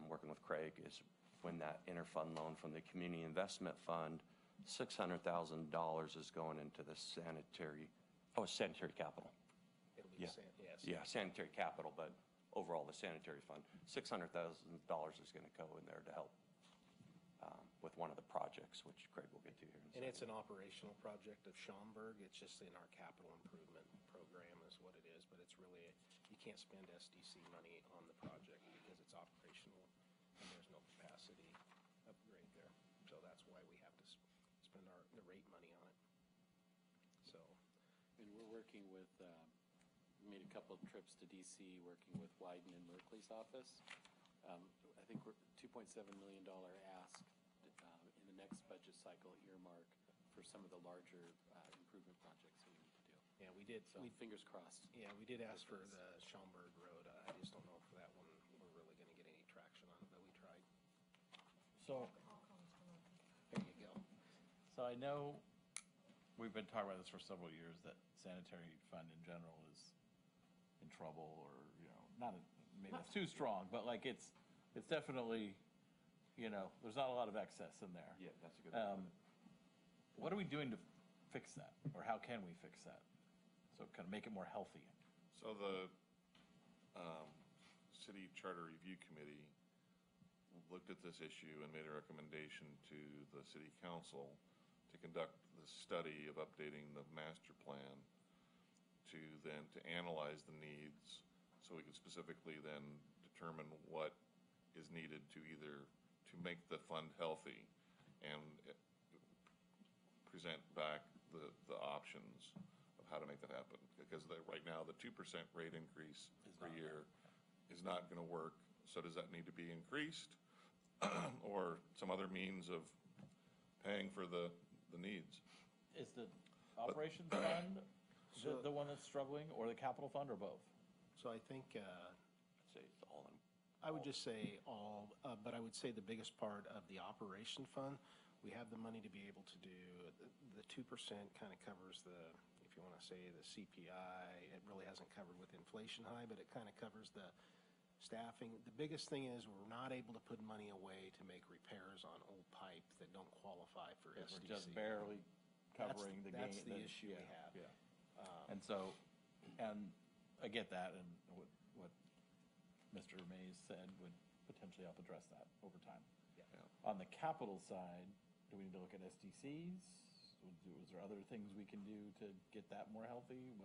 working with Craig, is when that interfund loan from the Community Investment Fund, $600,000 is going into the sanitary capital. It'll be Yeah. yes. Yeah, sanitary capital, but overall the sanitary fund, $600,000 is going to go in there to help with one of the projects, which Craig will get to here in a And second. it's an operational project of Schaumburg. It's just in our capital improvement program is what it is, but it's really, you can't spend SDC money on the project because it's operational and there's no capacity upgrade there. So that's why we have to spend the rate money on it. So, And we're working with, we made a couple of trips to DC, working with Wyden and Merkley's office. I think we're $2.7 million ask in the next budget cycle earmark for some of the larger improvement projects that we need to do. yeah, we did. So fingers crossed. Yeah, we did ask for the Schaumburg Road. I just don't know if that one we're really going to get any traction on, but we tried. So, There you go. so I know we've been talking about this for several years, that sanitary fund in general is in trouble, or, maybe it's too strong, but like it's definitely, there's not a lot of excess in there. Yeah, that's a good point. What are we doing to fix that, or how can we fix that? So kind of make it more healthy. So the City Charter Review Committee looked at this issue and made a recommendation to the City Council to conduct the study of updating the master plan to analyze the needs, so we could specifically then determine what is needed to make the fund healthy and present back the options of how to make that happen. Because right now, the 2% rate increase per year is not going to work. So does that need to be increased or some other means of paying for the needs? Is the operations fund the one that's struggling, or the capital fund, or both? So I think, I'd say it's all in. I would just say all, but I would say the biggest part of the operation fund, we have the money to be able to do, the 2% kind of covers the, if you want to say the CPI, it really hasn't covered with inflation high, but it kind of covers the staffing. The biggest thing is we're not able to put money away to make repairs on old pipe that don't qualify for SDC. We're just barely covering the gain. That's the issue we have. And so, and I get that, and what Mr. Mays said would potentially help address that over time. On the capital side, do we need to look at SDCs? Is there other things we can do to get that more healthy?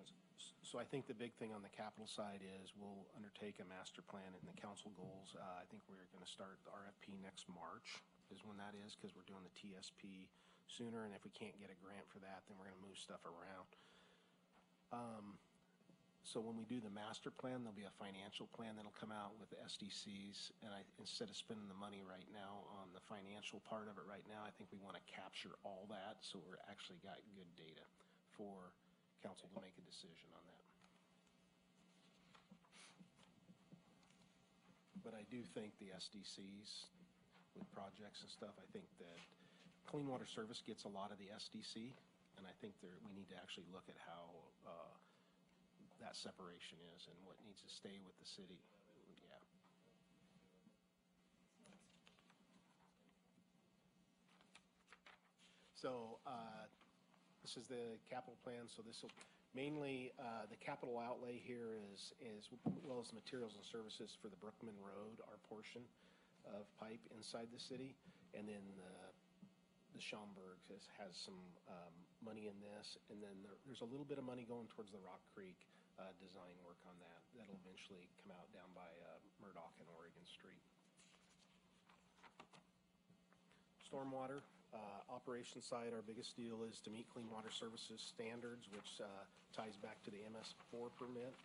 So I think the big thing on the capital side is we'll undertake a master plan and the council goals. I think we're going to start the RFP next March is when that is, because we're doing the TSP sooner, and if we can't get a grant for that, then we're going to move stuff around. So when we do the master plan, there'll be a financial plan that'll come out with the SDCs, and instead of spending the money right now on the financial part of it right now, I think we want to capture all that so we're actually got good data for council to make a decision on that. But I do think the SDCs with projects and stuff, I think that Clean Water Service gets a lot of the SDC, and I think we need to actually look at how that separation is and what needs to stay with the city. Yeah. So this is the capital plan. So this will mainly the capital outlay here is well as materials and services for the Brookman Road, our portion of pipe inside the city, and then the Schaumburg has some money in this, and then there's a little bit of money going towards the Rock Creek design work on that. That'll eventually come out down by Murdoch and Oregon Street. Stormwater operations side, our biggest deal is to meet Clean Water Services standards, which ties back to the MS4 permit.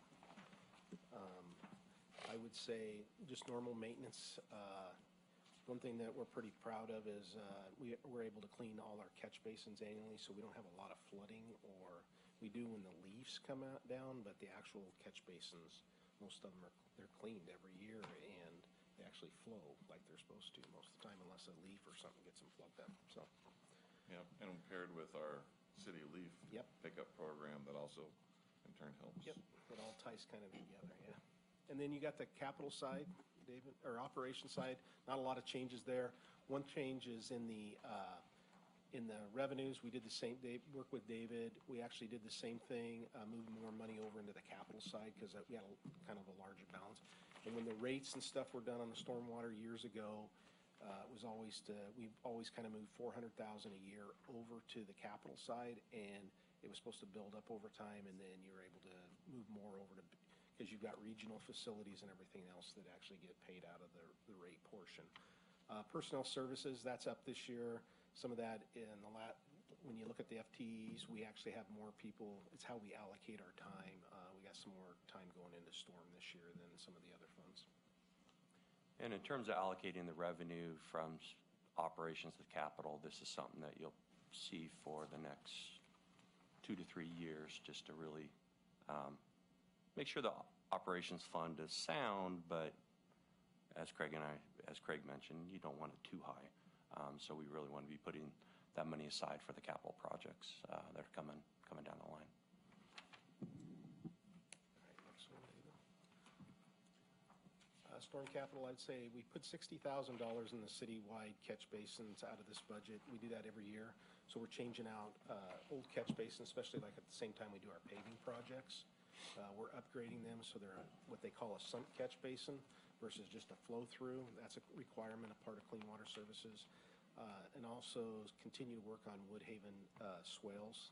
I would say just normal maintenance. One thing that we're pretty proud of is we're able to clean all our catch basins annually, so we don't have a lot of flooding, or we do when the leaves come down, but the actual catch basins, most of them they're cleaned every year, and they actually flow like they're supposed to most of the time, unless a leaf or something gets them plugged up. So, Yeah, and paired with our city leaf pickup program, that also in turn helps. Yep, it all ties kind of together, yeah. And then you got the capital side, David, or operation side. Not a lot of changes there. One change is in the revenues. We did the same. Work with David. We actually did the same thing, moved more money over into the capital side because we had kind of a larger balance. And when the rates and stuff were done on the stormwater years ago, it was always we've always kind of moved $400,000 a year over to the capital side, and it was supposed to build up over time, and then you were able to move more over to, because you've got regional facilities and everything else that actually get paid out of the rate portion. Personnel services, that's up this year. Some of that when you look at the FTEs, we actually have more people. It's how we allocate our time. We got some more time going into storm this year than some of the other funds. And in terms of allocating the revenue from operations to capital, this is something that you'll see for the next 2 to 3 years, just to really make sure the operations fund is sound, but as Craig mentioned, you don't want it too high. So we really want to be putting that money aside for the capital projects that are coming down the line. All right, next one, David. Storm capital, I'd say we put $60,000 in the citywide catch basins out of this budget. We do that every year. So we're changing out old catch basins, especially like at the same time we do our paving projects. We're upgrading them so they're what they call a sump catch basin versus just a flow through. That's a requirement, a part of Clean Water Services. And also continue to work on Woodhaven swales,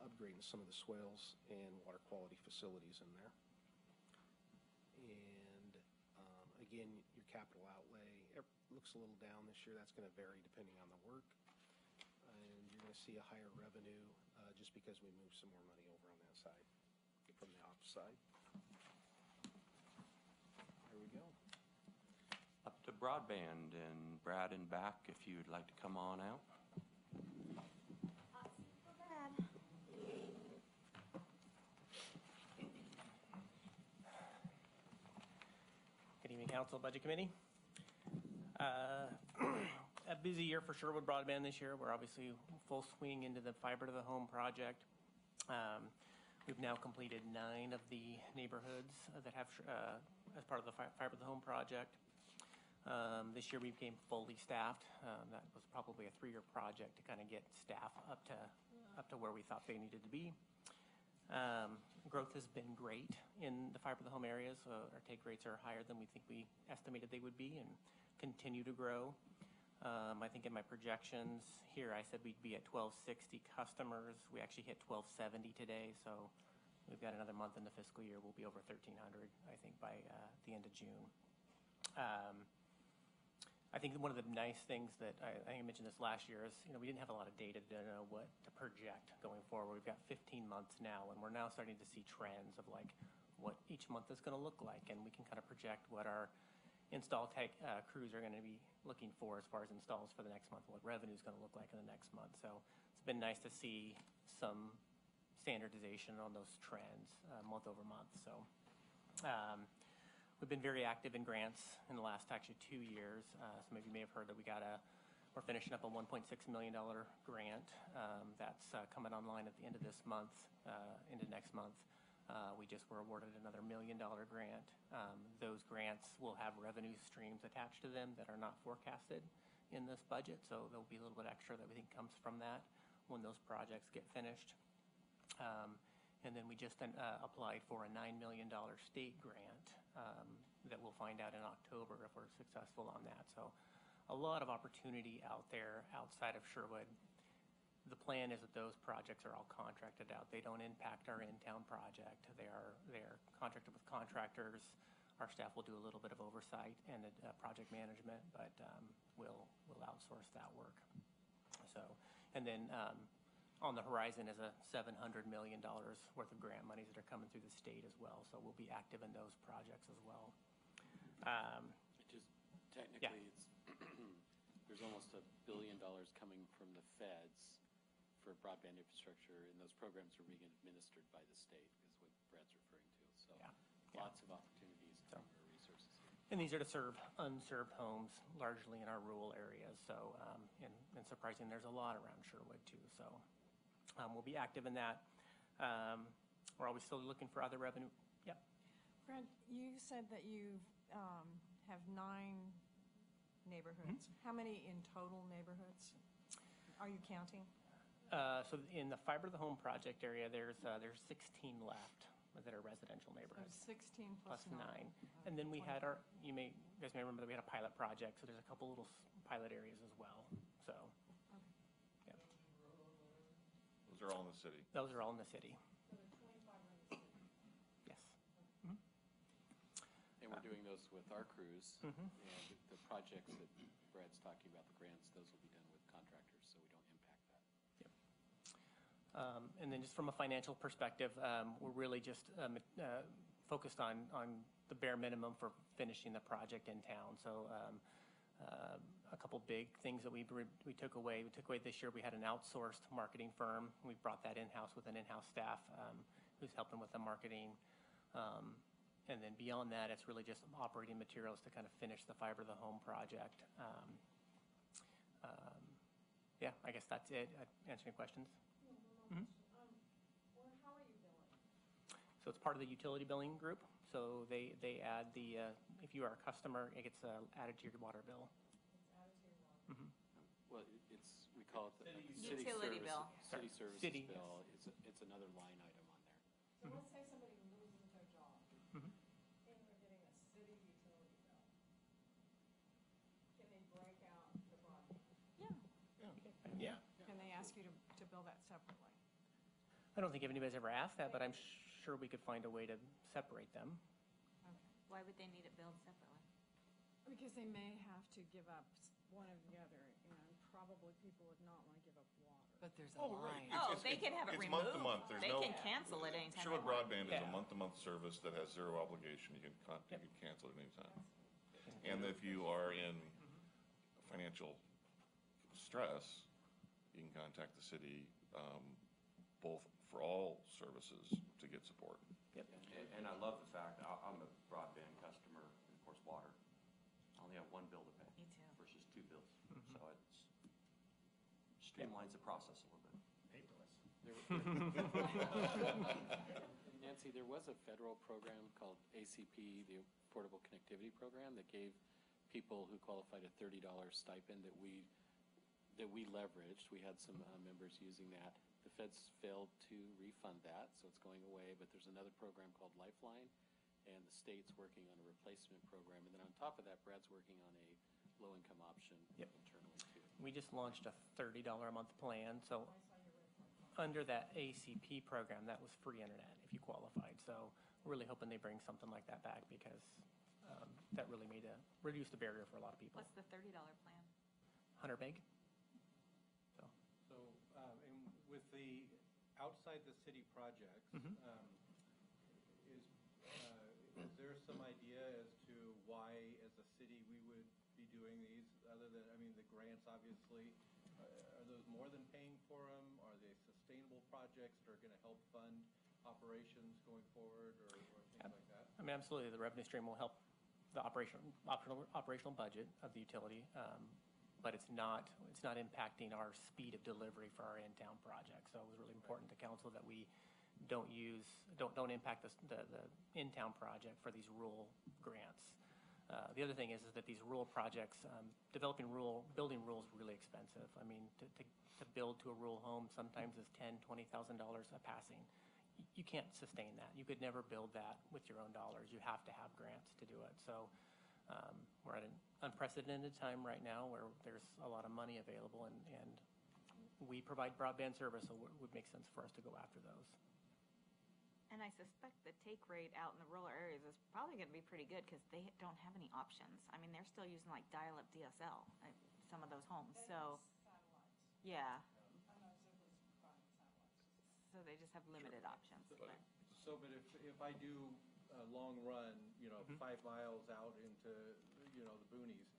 upgrading some of the swales and water quality facilities in there. And again, your capital outlay looks a little down this year. That's going to vary depending on the work. And you're going to see a higher revenue just because we moved some more money over on that side from the ops side. There we go. Up to broadband, and Brad and back, if you'd like to come on out. Good evening, Council Budget Committee. A busy year for Sherwood Broadband this year. We're obviously full swing into the fiber to the home project. We've now completed 9 of the neighborhoods that have as part of the fiber to the home project. This year we became fully staffed. That was probably a 3-year project to kind of get staff up to where we thought they needed to be. Growth has been great in the fiber to the home areas. Our take rates are higher than we think we estimated they would be and continue to grow. I think in my projections here, I said we'd be at 1,260 customers. We actually hit 1,270 today, so we've got another month in the fiscal year. We'll be over 1,300, I think, by the end of June. I think one of the nice things that I think I mentioned this last year is, we didn't have a lot of data to know what to project going forward. We've got 15 months now, and we're now starting to see trends of like what each month is going to look like, and we can kind of project what our install crews are going to be looking for as far as installs for the next month, what revenue is going to look like in the next month. So it's been nice to see some standardization on those trends month over month. So we've been very active in grants in the last actually 2 years. Some of you may have heard that we're finishing up a $1.6 million grant that's coming online at the end of this month, into next month. We just were awarded another $1 million grant. Those grants will have revenue streams attached to them that are not forecasted in this budget, so there'll be a little bit extra that we think comes from that when those projects get finished. And then we just applied for a $9 million state grant that we'll find out in October if we're successful on that. So a lot of opportunity out there outside of Sherwood. The plan is that those projects are all contracted out. They don't impact our in-town project. They are contracted with contractors. Our staff will do a little bit of oversight and project management, but we'll outsource that work. So, and then on the horizon is a $700 million worth of grant monies that are coming through the state as well. So we'll be active in those projects as well. Just technically, there's almost $1 billion coming from the feds for broadband infrastructure, and those programs are being administered by the state, is what Brad's referring to. So lots of opportunities to bring our resources here. And these are to serve unserved homes, largely in our rural areas. So, and surprising, there's a lot around Sherwood too. So we'll be active in that. We're always still looking for other revenue. Yeah. Brad, you said that you have 9 neighborhoods. How many in total neighborhoods are you counting? So in the fiber to the home project area, there's 16 left that are residential neighborhoods. So 16 plus 9. And then we had you guys may remember that we had a pilot project, so there's a couple little pilot areas as well. So, yeah. Those are all in the city? Those are all in the city. So there's 25 in the city? Yes. And we're doing those with our crews, and the projects that Brad's talking about, the grants, those will be done with contractors, so we don't impact that. Yep. And then just from a financial perspective, we're really just focused on the bare minimum for finishing the project in town. So a couple big things that we took away. We took away this year, we had an outsourced marketing firm. We brought that in-house with an in-house staff who's helping with the marketing. And then beyond that, it's really just operating materials to kind of finish the fiber to the home project. Yeah, I guess that's it. Answering questions? How are you billing? So it's part of the utility billing group. So they add if you are a customer, it gets added to your water bill. It's added to your water. Well, we call it the city Utility service, bill. city services City. bill. It's another line item on there. So let's say somebody loses their job and they're getting a city utility bill. Can they break out the broadband? Yeah. Can they ask you to bill that separately? I don't think anybody's ever asked that, but I'm sure we could find a way to separate them. Why would they need it billed separately? Because they may have to give up one or the other, and probably people would not want to give up water. But there's a Oh, right. line. Oh, they can have it It's removed. month to month. There's They no- can cancel it anytime they Sherwood want. Broadband is Yeah. a month-to-month service that has zero obligation. You can cancel it anytime. And if you are in financial stress, you can contact the city, both for all services to get support. Yep. And I love the fact, I'm a broadband customer, and of course, water. I only have one bill to pay. Me too. Versus 2 bills. So it streamlines the process a little bit. Nancy, there was a federal program called ACP, the Affordable Connectivity Program, that gave people who qualified a $30 stipend that we leveraged. We had some members using that. The feds failed to refund that, so it's going away. But there's another program called Lifeline, and the state's working on a replacement program. And then on top of that, Brad's working on a low-income option internally too. We just launched a $30 a month plan. So under that ACP program, that was free internet if you qualified. So we're really hoping they bring something like that back because that really reduced the barrier for a lot of people. What's the $30 plan? 100 meg. So, and with the outside the city projects, is there some idea as to why, as a city, we would be doing these? Other than, I mean, the grants, obviously, are those more than paying for them? Are they sustainable projects that are going to help fund operations going forward, or things like that? I mean, absolutely. The revenue stream will help the operational budget of the utility, but it's not impacting our speed of delivery for our in-town projects. So it was really important to council that we don't impact the in-town project for these rural grants. The other thing is that these rural projects, building rural is really expensive. I mean, to build to a rural home sometimes is $10,000, $20,000 a passing. You can't sustain that. You could never build that with your own dollars. You have to have grants to do it. So we're at an unprecedented time right now where there's a lot of money available, and we provide broadband service, so it would make sense for us to go after those. And I suspect the take rate out in the rural areas is probably going to be pretty good because they don't have any options. I mean, they're still using like dial-up DSL at some of those homes. So, yeah. So they just have limited options. But if I do a long run, 5 miles out into, the boonies,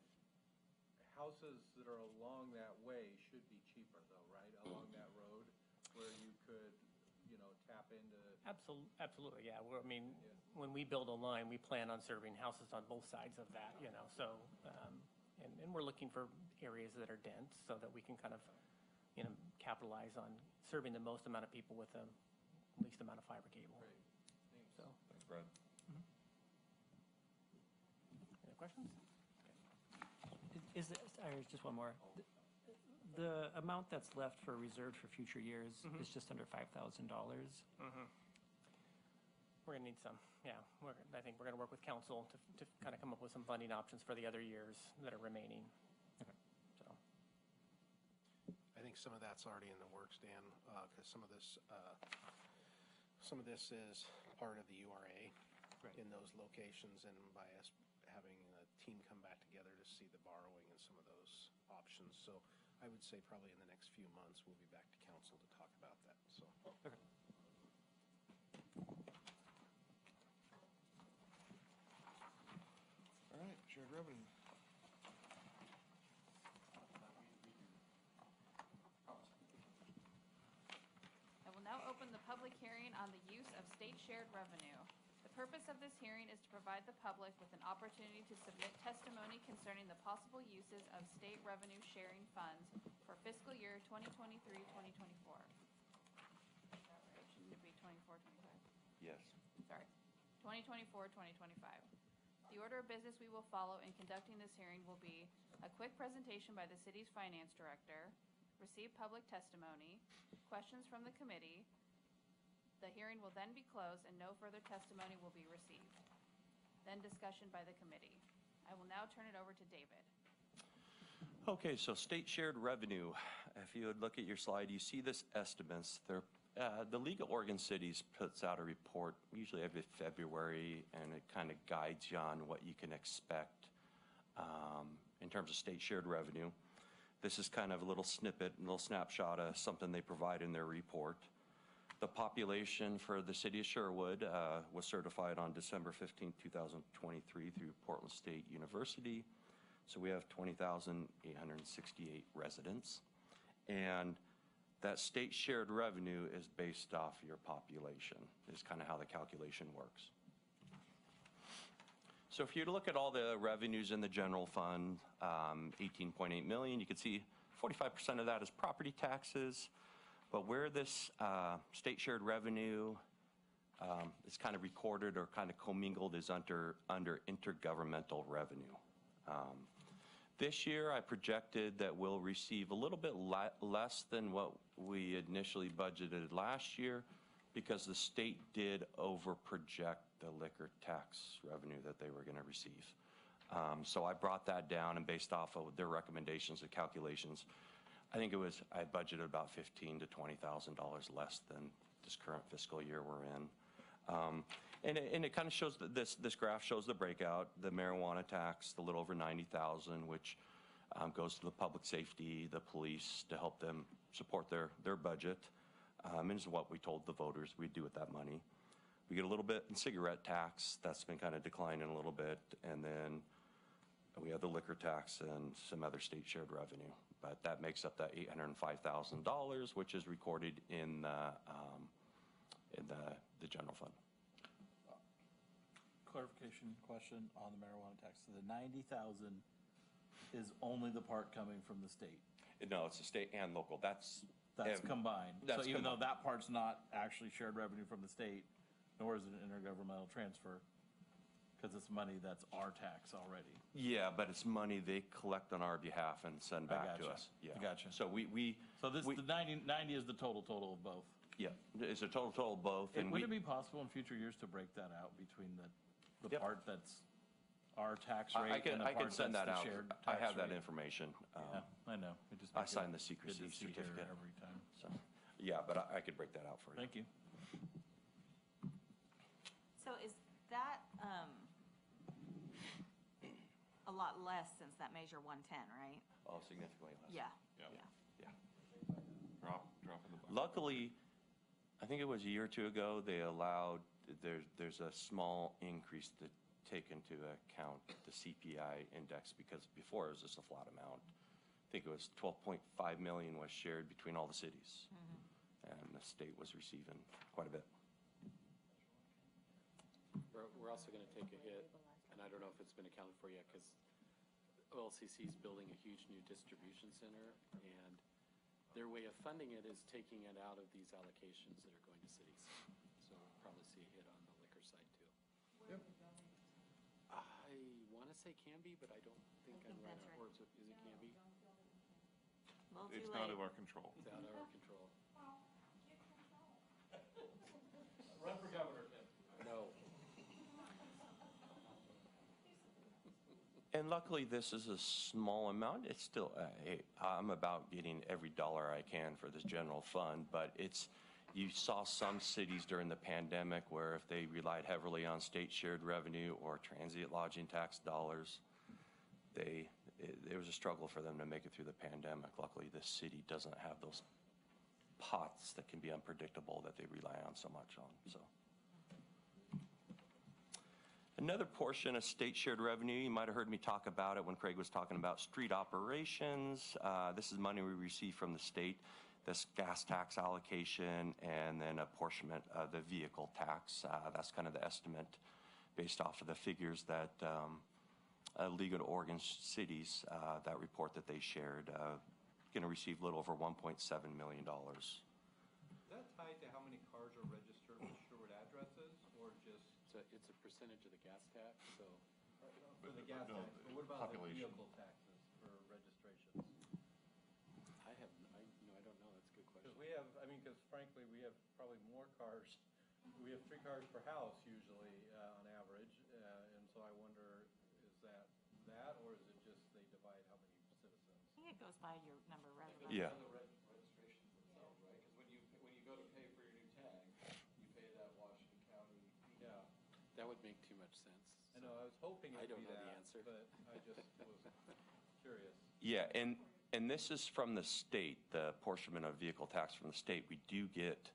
houses that are along that way should be cheaper though, right? Along that road where you could, tap into. Absolutely, yeah. When we build a line, we plan on serving houses on both sides of that, So, and we're looking for areas that are dense so that we can kind of, capitalize on serving the most amount of people with the least amount of fiber cable. Great. Thanks. So, Thanks, Brad. Any questions? Is just one more. The amount that's left for reserved for future years is just under $5,000. We're going to need some, yeah. I think we're going to work with council to kind of come up with some funding options for the other years that are remaining. Okay. So, I think some of that's already in the works, Dan, because some of this is part of the URA in those locations, and by us having a team come back together to see the borrowing and some of those options. So I would say probably in the next few months, we'll be back to council to talk about that, so. Okay. All right, shared revenue. I will now open the public hearing on the use of state shared revenue. The purpose of this hearing is to provide the public with an opportunity to submit testimony concerning the possible uses of state revenue sharing funds for fiscal year 2023-2024. Shouldn't it be 24-25? Yes. Sorry, 2024-2025. The order of business we will follow in conducting this hearing will be a quick presentation by the city's finance director, receive public testimony, questions from the committee. The hearing will then be closed and no further testimony will be received. Then discussion by the committee. I will now turn it over to David. Okay, so state shared revenue. If you would look at your slide, you see this estimates. The League of Oregon Cities puts out a report usually every February, and it kind of guides you on what you can expect in terms of state shared revenue. This is kind of a little snippet, a little snapshot of something they provide in their report. The population for the city of Sherwood was certified on December 15, 2023 through Portland State University. So we have 20,868 residents. And that state shared revenue is based off your population, is kind of how the calculation works. So if you look at all the revenues in the general fund, 18.8 million, you can see 45% of that is property taxes. But where this state shared revenue is kind of recorded or kind of commingled is under intergovernmental revenue. This year, I projected that we'll receive a little bit less than what we initially budgeted last year because the state did over-project the liquor tax revenue that they were going to receive. So I brought that down, and based off of their recommendations and calculations, I think I budgeted about $15,000 to $20,000 less than this current fiscal year we're in. And it kind of shows that this graph shows the breakout, the marijuana tax, the little over 90,000, which goes to the public safety, the police, to help them support their budget. And is what we told the voters we'd do with that money. We get a little bit in cigarette tax. That's been kind of declining a little bit. And then we have the liquor tax and some other state shared revenue. But that makes up that $805,000, which is recorded in the general fund. Clarification question on the marijuana tax. So the 90,000 is only the part coming from the state? No, it's the state and local. That's combined. That's so even though combined. that part's not actually shared revenue from the state, nor is it an intergovernmental transfer, because it's money that's our tax already. Yeah, but it's money they collect on our behalf and send back to gotcha. us. Yeah. I gotcha. So the 90 is the total of both. Yeah, it's a total of both. And would it be possible in future years to break that out between the Yep. part that's our tax rate and the I part can send that's that the out. shared I tax have that rate? information. Yeah, I know. It just I makes it signed the good secrecy to see here certificate. every time. So, yeah, but I could break that out for you. Thank you. So is that a lot less since that measure 110, right? Oh, significantly less. Yeah. Yeah. Drop in the bucket. Luckily, I think it was a year or two ago, they allowed, there's a small increase to take into account the CPI index, because before it was just a flat amount. I think it was 12.5 million was shared between all the cities. And the state was receiving quite a bit. We're also going to take a hit, and I don't know if it's been accounted for yet, because OLCC is building a huge new distribution center, and their way of funding it is taking it out of these allocations that are going to cities. So we'll probably see a hit on the liquor side too. Yep. I want to say Canby, but I don't think I'm right. that's right. Or is it Canby? Well, too It's late. not of our control. It's out of our control. Run for governor, Tim. No. And luckily, this is a small amount. It's still, hey, I'm about getting every dollar I can for this general fund, but you saw some cities during the pandemic where if they relied heavily on state shared revenue or transient lodging tax dollars, there was a struggle for them to make it through the pandemic. Luckily, this city doesn't have those pots that can be unpredictable that they rely on so much on, so. Another portion of state shared revenue, you might have heard me talk about it when Craig was talking about street operations. This is money we receive from the state, this gas tax allocation, and then apportionment of the vehicle tax. That's kind of the estimate based off of the figures that League of Oregon cities, that report that they shared, going to receive a little over $1.7 million. Is that tied to how many cars are registered with Sherwood addresses, or just It's a percentage of the gas tax, so for the gas tax? But what about the population. vehicle taxes for registrations? I don't know. That's a good question. Because we have, because frankly, we have probably more cars. We have 3 cars per house usually on average, and so I wonder, is that, or is it just they divide how many citizens? I think it goes by your number of residents. Yeah. The registrations themselves, right? Because when you go to pay for your new tag, you pay that Washington County fee. Yeah, That would make too much sense. I know, I was hoping I it would don't be know the that, answer. but I just was curious. Yeah, and this is from the state, the apportionment of vehicle tax from the state. We do get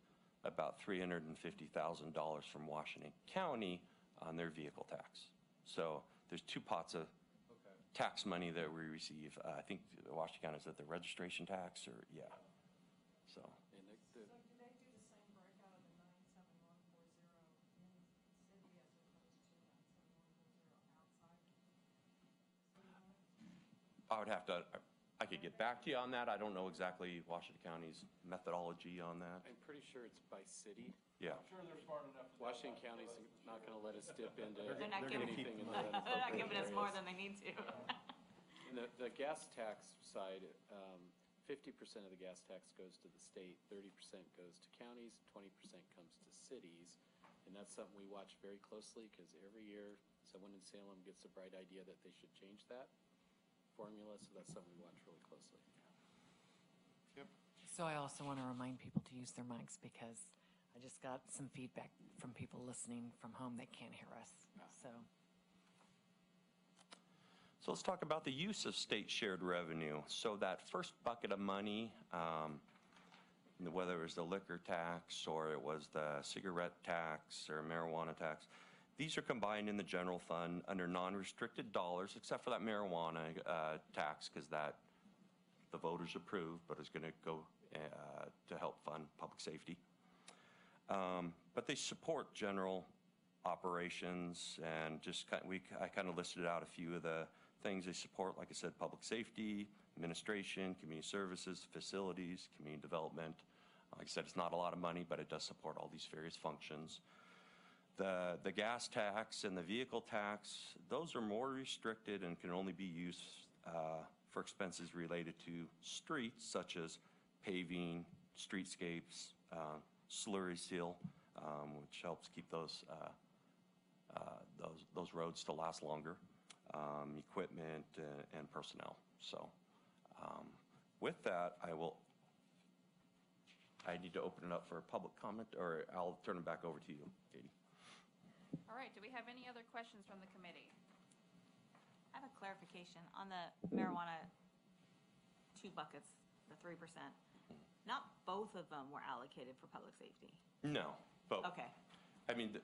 about $350,000 from Washington County on their vehicle tax. So there's 2 pots of Okay. tax money that we receive. I think Washington County is at the registration tax, or, yeah. So, And So do they do the same breakout of the 97140 in city as opposed to 97140 outside? I would have to, I could get back to you on that. I don't know exactly Washington County's methodology on that. I'm pretty sure it's by city. Yeah. I'm sure they're smart enough to. Washington County's not going to let us dip into They're not giving, anything in they're not giving us areas. more than they need to. In The gas tax side, 50% of the gas tax goes to the state, 30% goes to counties, 20% comes to cities. And that's something we watch very closely because every year someone in Salem gets a bright idea that they should change that formula. So that's something we watch really closely. Yep. So I also want to remind people to use their mics because I just got some feedback from people listening from home that can't hear us. So let's talk about the use of state shared revenue. So that first bucket of money, whether it was the liquor tax or it was the cigarette tax or marijuana tax, these are combined in the general fund under non-restricted dollars, except for that marijuana tax, because that the voters approved, but it's going to go to help fund public safety. But they support general operations, and just I kind of listed out a few of the things they support. Like I said, public safety, administration, community services, facilities, community development. Like I said, it's not a lot of money, but it does support all these various functions. The gas tax and the vehicle tax, those are more restricted and can only be used for expenses related to streets, such as paving, streetscapes, slurry seal, which helps keep those roads to last longer, equipment and personnel. So with that, I need to open it up for public comment, or I'll turn it back over to you, Katie. All right, do we have any other questions from the committee? I have a clarification on the marijuana 2 buckets, the 3%. Not both of them were allocated for public safety. No, both. Okay. I mean,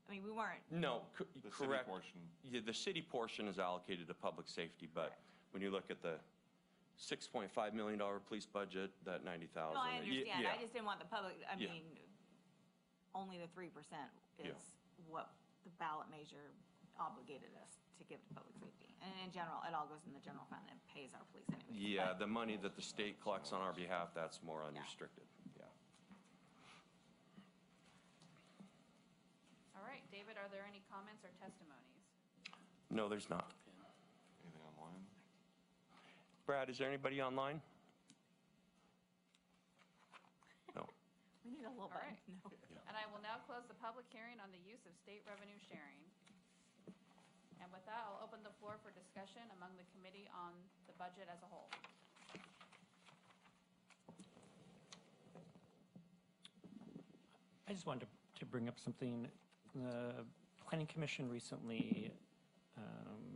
we weren't. no, The correct. city portion. Yeah, the city portion is allocated to public safety, but when you look at the $6.5 million police budget, that $90,000. No, I understand. Yeah. I just didn't want the public, Yeah. Only the 3% is what the ballot measure obligated us to give to public safety. And in general, it all goes in the general fund and pays our police anyway. Yeah, the money that the state collects on our behalf, that's more unrestricted. Yeah. All right, David, are there any comments or testimonies? No, there's not. Anything online? Brad, is there anybody online? No. We need a little All bit. right. No. And I will now close the public hearing on the use of state revenue sharing. And with that, I'll open the floor for discussion among the committee on the budget as a whole. I just wanted to bring up something. The Planning Commission recently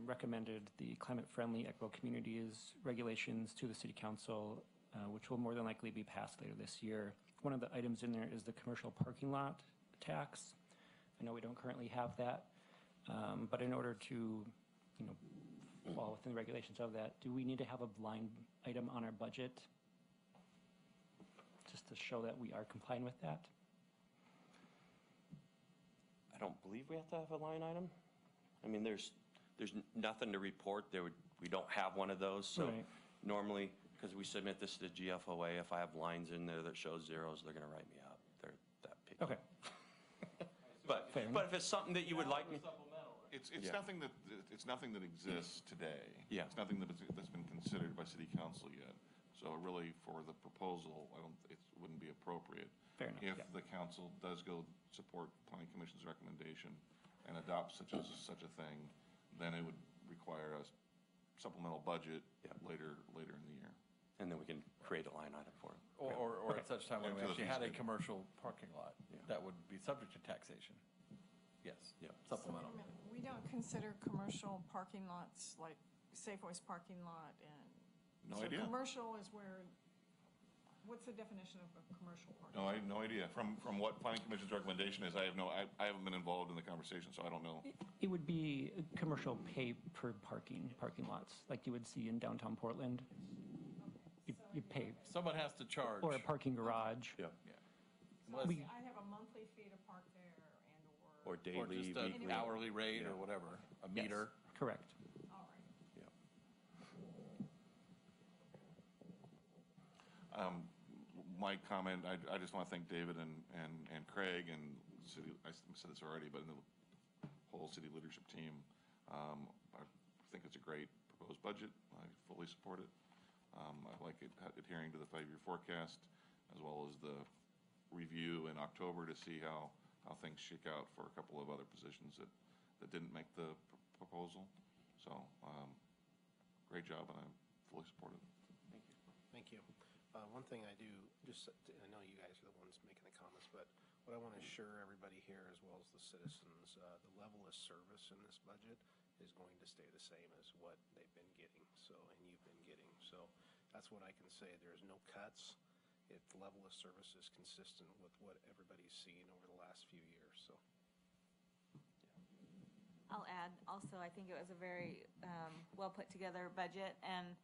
recommended the climate-friendly equitable communities regulations to the City Council, which will more than likely be passed later this year. One of the items in there is the commercial parking lot tax. I know we don't currently have that, but in order to, fall within the regulations of that, do we need to have a line item on our budget just to show that we are complying with that? I don't believe we have to have a line item. I mean, there's nothing to report. We don't have one of those. So Right. normally, because we submit this to GFOA, if I have lines in there that show zeros, they're going to write me up. They're that picky. Okay. But if it's something that you would like me, It's Yeah. nothing that exists today. Yeah. It's nothing that's been considered by city council yet. So really, for the proposal, it wouldn't be appropriate. Fair enough, If yeah. the council does go support planning commission's recommendation and adopt such a thing, then it would require a supplemental budget later in the year. and then we can create a line item for it. Or at such time when we After the actually had a fees. commercial parking lot that would be subject to taxation. Yes, Yeah. supplemental. So wait a minute, we don't consider commercial parking lots like Safeway's parking lot and. No idea. So commercial is where, what's the definition of a commercial parking? No, I have no idea. From what planning commission's recommendation is, I haven't been involved in the conversation, so I don't know. It would be commercial pay per parking lots, like you would see in downtown Portland. You pay, Someone has to charge. or a parking garage. Yeah. So I have a monthly fee to park there and Or Or daily, just an weekly. hourly rate Yeah. or whatever, a Yes, meter. correct. all right. My comment, I just want to thank David and Craig and city, I said this already, but the whole city leadership team. I think it's a great proposed budget. I fully support it. I like it adhering to the 5-year forecast, as well as the review in October to see how things shake out for a couple of other positions that didn't make the proposal. So, great job, and I fully support it. Thank you. Thank you. One thing I do, I know you guys are the ones making the comments, but what I want to assure everybody here, as well as the citizens, the level of service in this budget is going to stay the same as what they've been getting, and you've been getting. So that's what I can say. There's no cuts. The level of service is consistent with what everybody's seen over the last few years. So. I'll add, also, I think it was a very well put together budget, and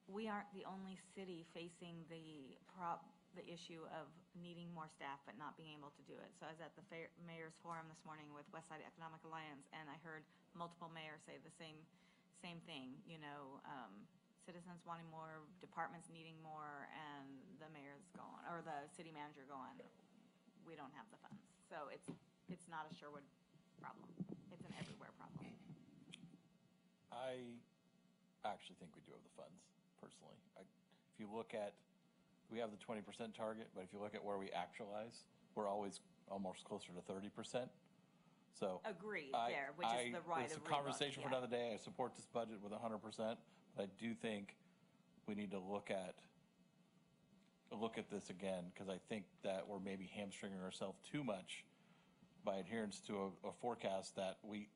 we aren't the only city facing the issue of needing more staff but not being able to do it. So I was at the mayor's forum this morning with Westside Economic Alliance, and I heard multiple mayors say the same thing. Citizens wanting more, departments needing more, and the mayor's going, or the city manager going, we don't have the funds. So it's not a Sherwood problem. It's an everywhere problem. I actually think we do have the funds, personally. If you look at, we have the 20% target, but if you look at where we actualize, we're always almost closer to 30%. So Agreed there, which is the right of It's a conversation for another day. I support this budget with 100%, but I do think we need to look at this again, because I think that we're maybe hamstringing ourselves too much by adherence to a forecast that we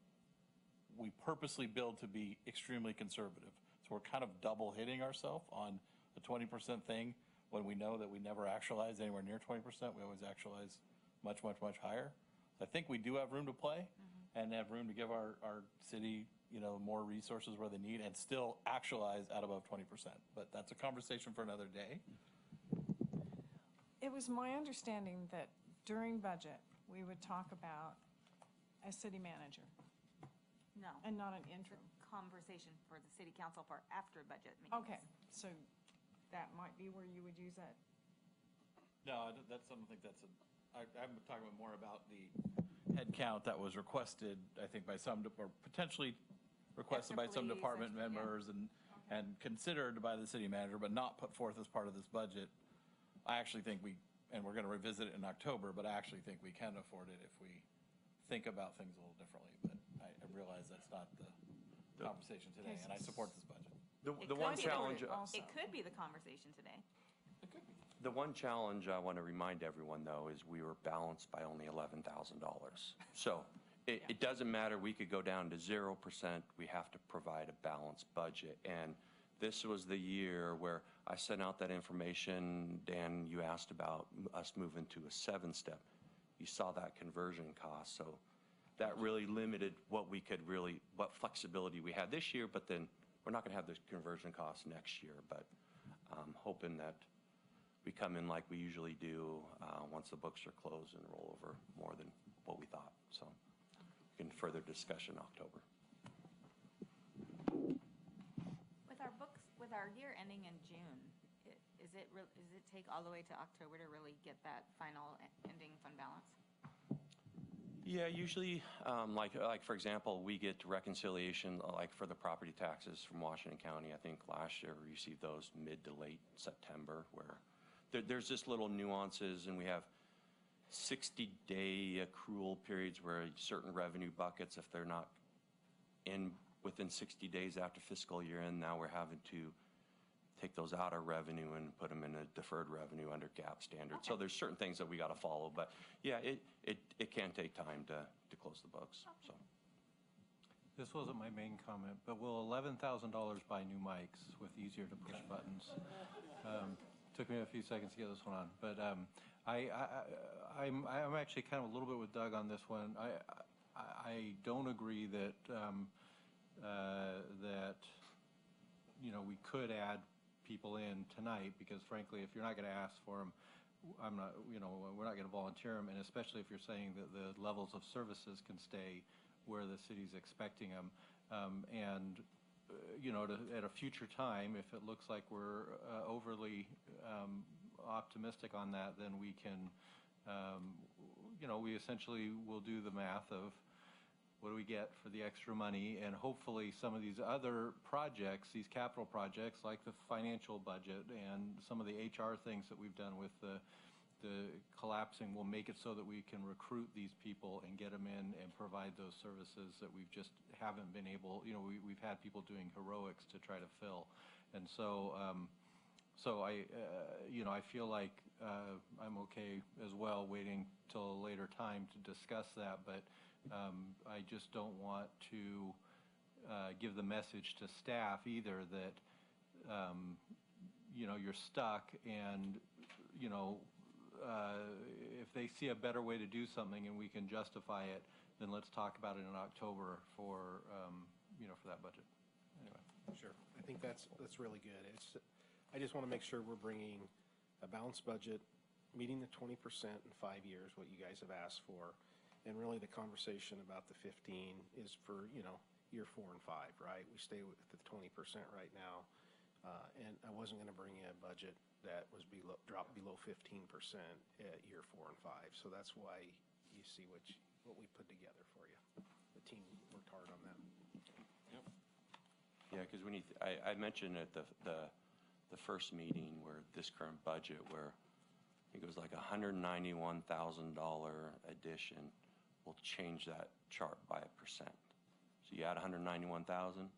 purposely build to be extremely conservative. So we're kind of double hitting ourselves on the 20% thing when we know that we never actualize anywhere near 20%. We always actualize much, much, much higher. So I think we do have room to play and have room to give our city, more resources where they need and still actualize at above 20%. But that's a conversation for another day. It was my understanding that during budget, we would talk about a city manager No. and not an interim. Conversation for the city council for after budget meetings. Okay, so that might be where you would use that. No, I don't think that's I'm talking more about the head count that was requested, I think, by some, or potentially requested by some department members and considered by the city manager, but not put forth as part of this budget. I actually think and we're going to revisit it in October, but I actually think we can afford it if we think about things a little differently. But I realize that's not the conversation today, and I support this budget. The one challenge. It could be the conversation today. The one challenge I want to remind everyone, though, is we were balanced by only $11,000. So it doesn't matter. We could go down to 0%. We have to provide a balanced budget. And this was the year where I sent out that information. Dan, you asked about us moving to a 7-step. You saw that conversion cost. So that really limited what flexibility we had this year. But then we're not going to have the conversion costs next year. But I'm hoping that we come in like we usually do once the books are closed and roll over more than what we thought. So we can further discuss in October. With our year ending in June, does it take all the way to October to really get that final ending fund balance? Yeah, usually, like for example, we get reconciliation like for the property taxes from Washington County. I think last year we received those mid to late September, where there's just little nuances, and we have 60-day accrual periods where certain revenue buckets, if they're not in within 60 days after fiscal year end, now we're having to take those out of revenue and put them in a deferred revenue under GAAP standards. Okay. So there's certain things that we got to follow, but yeah, it can take time to close the books. Okay. So this wasn't my main comment, but will $11,000 buy new mics with easier to push buttons? Took me a few seconds to get this one on, but I'm actually kind of a little bit with Doug on this one. I don't agree that we could add people in tonight, because frankly, if you're not going to ask for them, we're not going to volunteer them, and especially if you're saying that the levels of services can stay where the city's expecting them, at a future time, if it looks like we're overly optimistic on that, then we can, we essentially will do the math of, what do we get for the extra money? And hopefully some of these other projects, these capital projects like the financial budget and some of the HR things that we've done with the collapsing will make it so that we can recruit these people and get them in and provide those services that we've just haven't been able, we've had people doing heroics to try to fill. And so, I feel like I'm okay as well waiting till a later time to discuss that, but I just don't want to give the message to staff either that, you're stuck and, if they see a better way to do something and we can justify it, then let's talk about it in October for that budget. Anyway. Sure. I think that's really good. I just want to make sure we're bringing a balanced budget, meeting the 20% in 5 years, what you guys have asked for, and really the conversation about the 15 is for, year 4 and 5, right? We stay with the 20% right now. And I wasn't going to bring in a budget that was dropped below 15% at year 4 and 5. So that's why you see what we put together for you. The team worked hard on that. Yep. Yeah, because I mentioned at the first meeting where this current budget, where I think it was like $191,000 addition, will change that chart by 1%. So you add 191,000.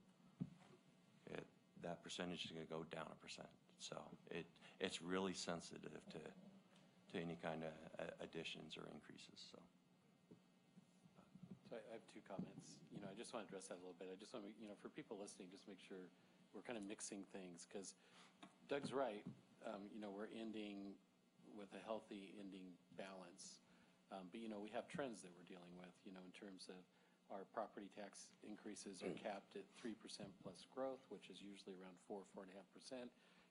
That percentage is going to go down 1%. So it's really sensitive to any kind of additions or increases. So I have two comments. I just want to address that a little bit. I just want to, for people listening, just make sure we're kind of mixing things, because Doug's right. We're ending with a healthy ending balance. But, we have trends that we're dealing with, in terms of our property tax increases are capped at 3% plus growth, which is usually around 4.5%.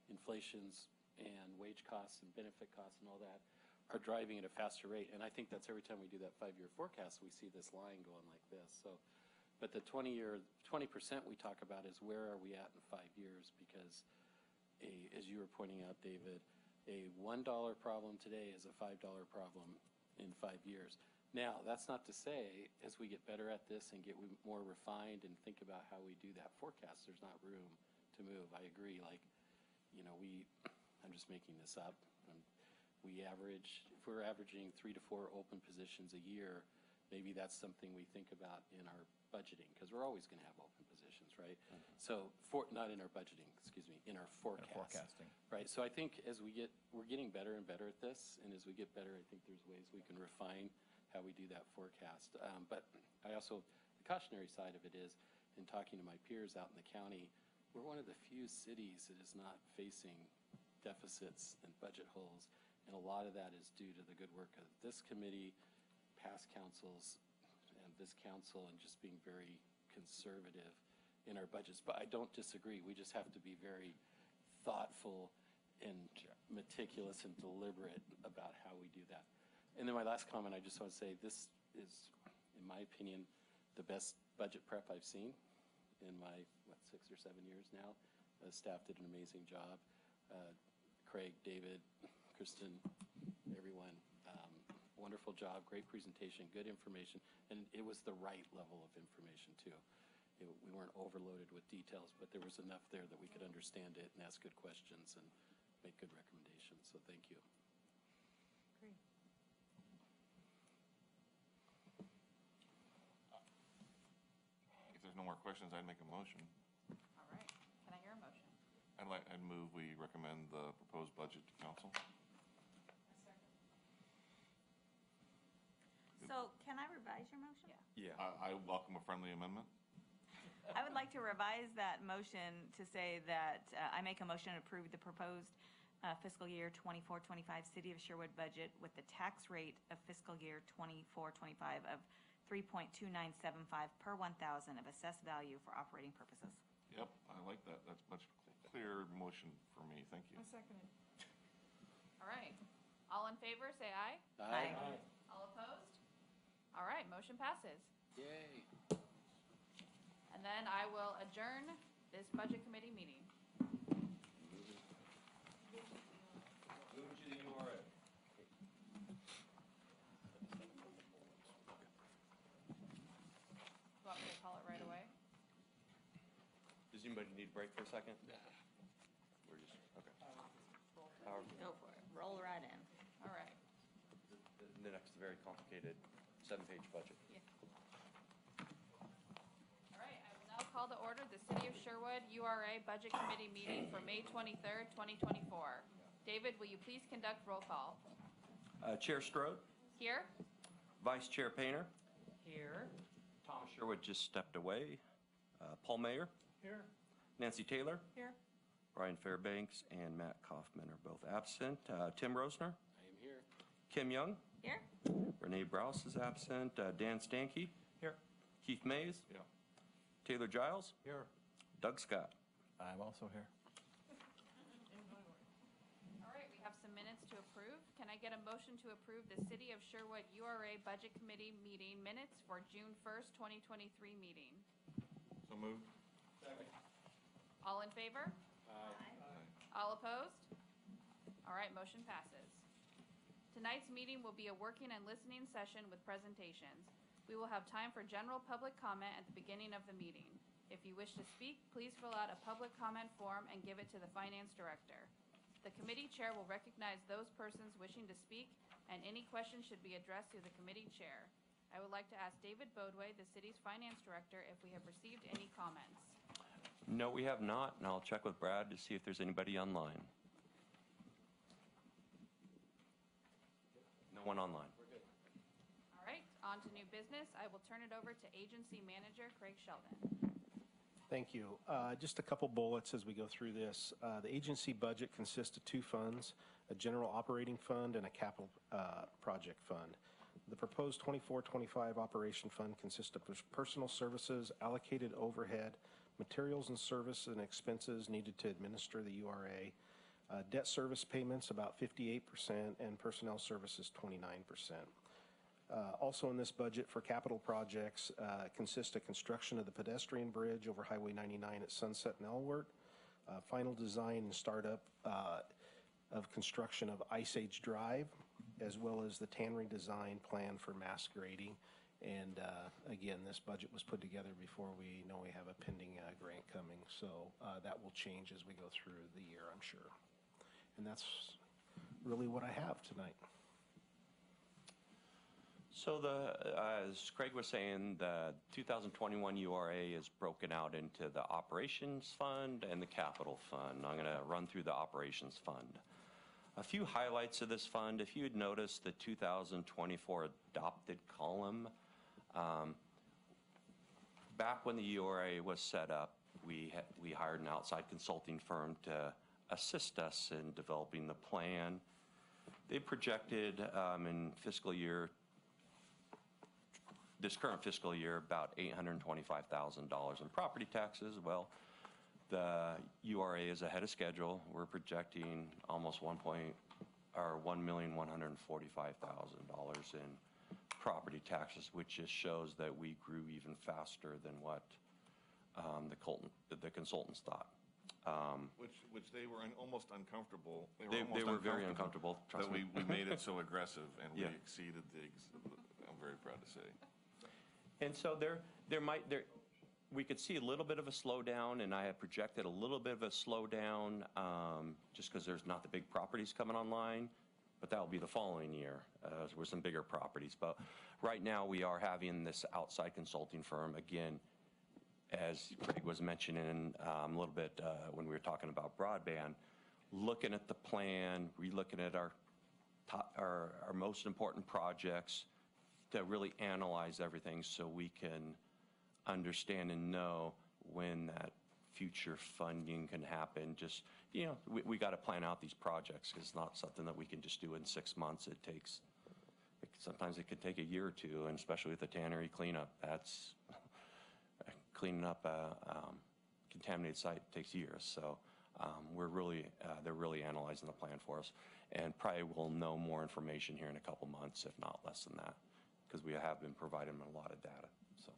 Inflations and wage costs and benefit costs and all that are driving at a faster rate. And I think that's every time we do that 5-year forecast, we see this line going like this. So, but the 20% we talk about is where are we at in 5 years? Because as you were pointing out, David, a $1 problem today is a $5 problem in 5 years. Now, that's not to say, as we get better at this and get more refined and think about how we do that forecast, there's not room to move. I agree. I'm just making this up. If we're averaging 3 to 4 open positions a year, maybe that's something we think about in our budgeting, because we're always going to have open positions, right? Mm-hmm. So, not in our budgeting, in our forecasting. Right. So I think we're getting better and better at this, and as we get better, I think there's ways we can refine how we do that forecast. But the cautionary side of it is, in talking to my peers out in the county, we're one of the few cities that is not facing deficits and budget holes. And a lot of that is due to the good work of this committee, past councils, and this council, and just being very conservative in our budgets. But I don't disagree. We just have to be very thoughtful and meticulous and deliberate about how we do that. And then my last comment, I just want to say this is, in my opinion, the best budget prep I've seen in my, 6 or 7 years now. The staff did an amazing job. Craig, David, Kristen, everyone, wonderful job, great presentation, good information, and it was the right level of information too. We weren't overloaded with details, but there was enough there that we could understand it and ask good questions and make good recommendations, so thank you. Great. If there's no more questions, I'd make a motion. All right. Can I hear a motion? I'd move we recommend the proposed budget to council. So can I revise your motion? Yeah. I welcome a friendly amendment. I would like to revise that motion to say that I make a motion to approve the proposed fiscal year 24-25 City of Sherwood budget with the tax rate of fiscal year 24-25 of 3.2975 per 1,000 of assessed value for operating purposes. Yep, I like that. That's much clearer motion for me. Thank you. I second it. All right. All in favor, say aye. Aye. All opposed? All right, motion passes. Yay. And then I will adjourn this budget committee meeting. Does anybody need a break for a second? We're just, okay. Go for it. Roll right in. All right. The next very complicated 7-page budget. All right, I will now call to order the City of Sherwood URA Budget Committee meeting for May 23rd, 2024. David, will you please conduct roll call? Chair Strode, Here? Vice Chair Painter, Here. Thomas Sherwood just stepped away, Paul Mayer, Here? Nancy Taylor, Here. Brian Fairbanks, and Matt Kaufman are both absent. Tim Rosner, I am here. Kim Young, Here? Renee Browse is absent, Dan Stankey, Here. Keith Mays, Yeah. Taylor Giles, Here. Doug Scott. I'm also here. All right, we have some minutes to approve. Can I get a motion to approve the City of Sherwood URA Budget Committee meeting minutes for June 1st, 2023 meeting? So moved. All in favor? All opposed? All right, motion passes. Tonight's meeting will be a working and listening session with presentations. We will have time for general public comment at the beginning of the meeting. If you wish to speak, please fill out a public comment form and give it to the finance director. The committee chair will recognize those persons wishing to speak, and any questions should be addressed to the committee chair. I would like to ask David Bodway, the city's finance director, if we have received any comments. No, we have not, and I'll check with Brad to see if there's anybody online. No one online. All right, on to new business. I will turn it over to Agency Manager Craig Sheldon. Thank you. Just a couple bullets as we go through this. The agency budget consists of two funds, a general operating fund and a capital project fund. The proposed 24-25 operation fund consists of personal services, allocated overhead, materials and service and expenses needed to administer the URA, debt service payments about 58%, and personnel services 29%. Also in this budget for capital projects consists of construction of the pedestrian bridge over Highway 99 at Sunset and Elwart, final design and startup of construction of Ice Age Drive, as well as the tannery design plan for mass grading. And again, this budget was put together before we know we have a pending grant coming, so that will change as we go through the year, I'm sure. And that's really what I have tonight. So as Craig was saying, the 2021 URA is broken out into the operations fund and the capital fund. I'm going to run through the operations fund. A few highlights of this fund. If you had noticed the 2024 adopted column, back when the URA was set up, we hired an outside consulting firm to assist us in developing the plan. They projected in this current fiscal year, about $825,000 in property taxes. Well, the URA is ahead of schedule. We're projecting almost $1,145,000 in property taxes, which just shows that we grew even faster than what the consultants thought. Which they were almost uncomfortable. They were very uncomfortable. Trust That me. we made it so aggressive, and Yeah. we exceeded I'm very proud to say. And so we could see a little bit of a slowdown, and I had projected a little bit of a slowdown just because there's not the big properties coming online, but that will be the following year with some bigger properties. But right now we are having this outside consulting firm, again, as Craig was mentioning a little bit when we were talking about broadband, looking at the plan, re-looking at our most important projects to really analyze everything so we can understand and know when that future funding can happen. Just, we got to plan out these projects because it's not something that we can just do in 6 months. Sometimes it could take a year or two, and especially with the tannery cleanup, that's cleaning up a contaminated site takes years. So they're really analyzing the plan for us, and probably we'll know more information here in a couple months, if not less than that, because we have been providing them a lot of data. So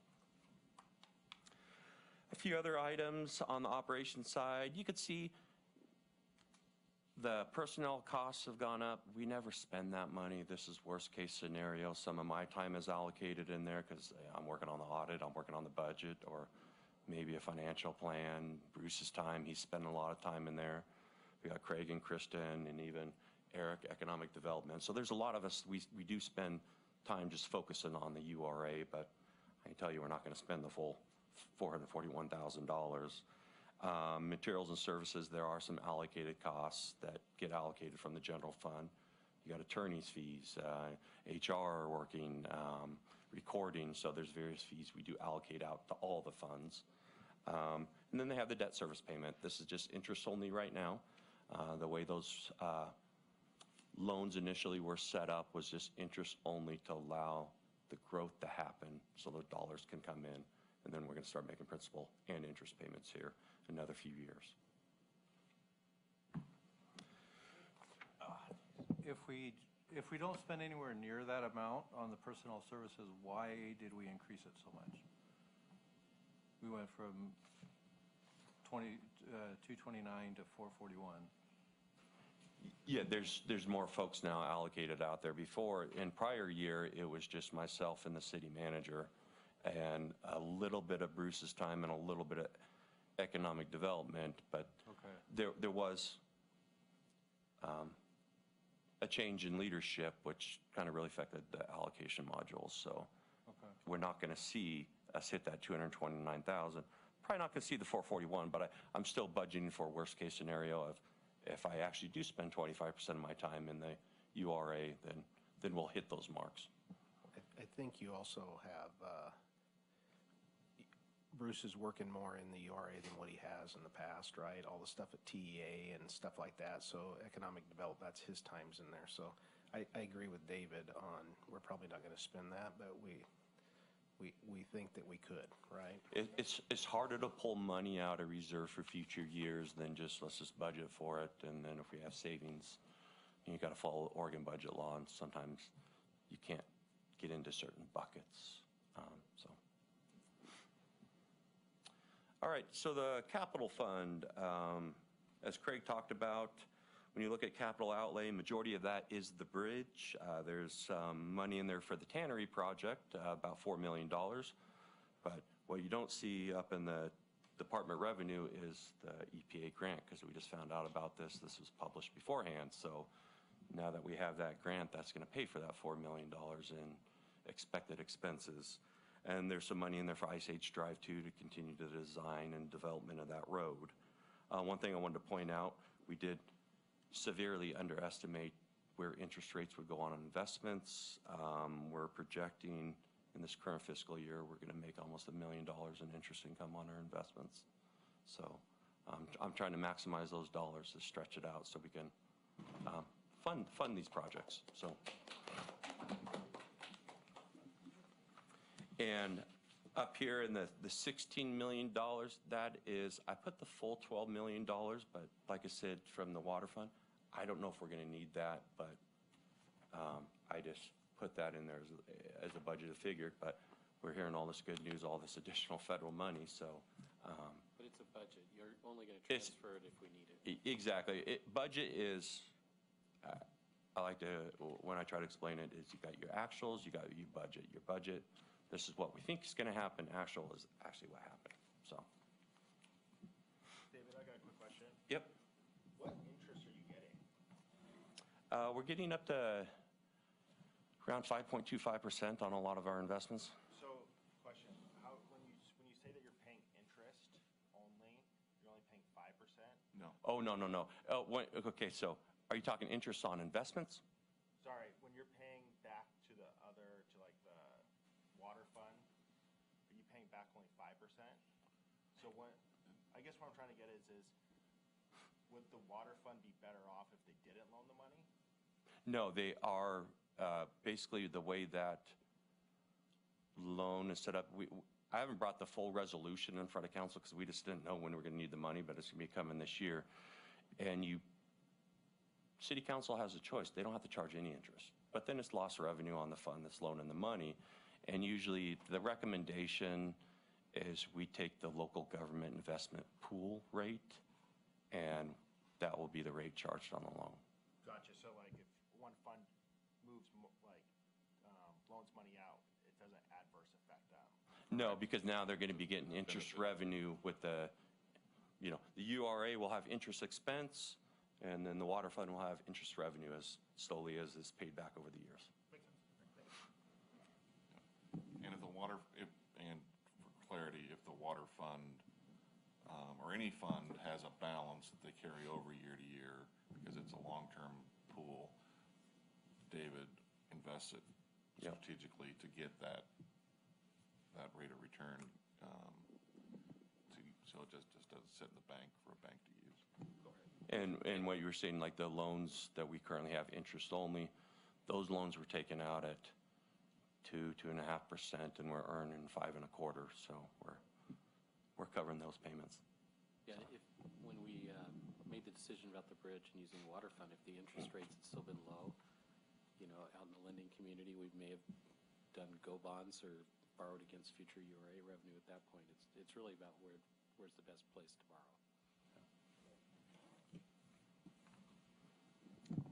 a few other items on the operations side. You could see the personnel costs have gone up. We never spend that money. This is worst case scenario. Some of my time is allocated in there because I'm working on the audit, I'm working on the budget, or maybe a financial plan. Bruce's time, he's spent a lot of time in there. We got Craig and Kristen and even Eric, economic development. So there's a lot of us, we do spend time just focusing on the URA, but I can tell you we're not going to spend the full $441,000. Materials and services, there are some allocated costs that get allocated from the general fund. You got attorney's fees, HR working, recording, so there's various fees we do allocate out to all the funds. And then they have the debt service payment. This is just interest only right now. The way those loans initially were set up was just interest only to allow the growth to happen so the dollars can come in. And then we're going to start making principal and interest payments here in another few years. If we don't spend anywhere near that amount on the personnel services, why did we increase it so much? We went from 229 to 441. Yeah, there's more folks now allocated out there. Before, in prior year, it was just myself and the city manager, and a little bit of Bruce's time and a little bit of economic development. But okay. there was a change in leadership, which kind of really affected the allocation modules. So okay. We're not going to see us hit that 229,000. Probably not going to see the 441, but I'm still budgeting for a worst case scenario of if I actually do spend 25% of my time in the URA, then we'll hit those marks. I think you also have, Bruce is working more in the URA than what he has in the past, right? All the stuff at TEA and stuff like that. So economic development, that's his times in there. So I agree with David on, we're probably not going to spend that, but we think that we could, right? It's harder to pull money out of reserve for future years than just let's just budget for it, and then if we have savings, you got to follow Oregon budget law, and sometimes you can't get into certain buckets. All right, so the capital fund, as Craig talked about, when you look at capital outlay, majority of that is the bridge. There's money in there for the tannery project, about $4 million. But what you don't see up in the department revenue is the EPA grant, because we just found out about this. This was published beforehand. So now that we have that grant, that's going to pay for that $4 million in expected expenses. And there's some money in there for Ice Age Drive 2 to continue the design and development of that road. One thing I wanted to point out, we did severely underestimate where interest rates would go on investments. We're projecting in this current fiscal year, we're going to make almost $1 million in interest income on our investments. So I'm trying to maximize those dollars to stretch it out so we can fund these projects. So, and up here in the $16 million, that is, I put the full $12 million, but like I said, from the water fund, I don't know if we're going to need that, but I just put that in there as a budgeted figure. But we're hearing all this good news, all this additional federal money, so. But it's a budget. You're only going to transfer it if we need it. Exactly. Budget is, I like to, when I try to explain it, is you got your actuals, you got your budget. Your budget, this is what we think is going to happen. Actual is actually what happened. So. David, I got a quick question. Yep. What interest are you getting? We're getting up to around 5.25% on a lot of our investments. So, question: when you say that you're paying interest only, you're only paying 5%? No. Oh, no. Oh, okay. So, are you talking interest on investments? Sorry, when you're paying back to the water fund, are you paying back only 5%? So I guess what I'm trying to get is would the water fund be better off if they didn't loan the money? No, they are basically the way that loan is set up. I haven't brought the full resolution in front of council because we just didn't know when we were going to need the money, but it's going to be coming this year. And city council has a choice. They don't have to charge any interest. But then it's lost revenue on the fund that's loaning the money. And usually the recommendation is we take the local government investment pool rate, and that will be the rate charged on the loan. Gotcha. So like if one fund moves, loans money out, it doesn't adverse affect them? No, because now they're going to be getting interest revenue with the URA will have interest expense, and then the water fund will have interest revenue as slowly as is paid back over the years. And if the water, and for clarity, if the water fund or any fund has a balance that they carry over year to year, because it's a long-term pool, David invests it strategically to get that rate of return. So it just doesn't sit in the bank for a bank to use. And what you were saying, like the loans that we currently have interest only, those loans were taken out at 2.5%, and we're earning 5.25%. So we're covering those payments. Yeah, when we made the decision about the bridge and using the water fund, if the interest rates had still been low, out in the lending community, we may have done go bonds or borrowed against future URA revenue at that point. It's really about where's the best place to borrow.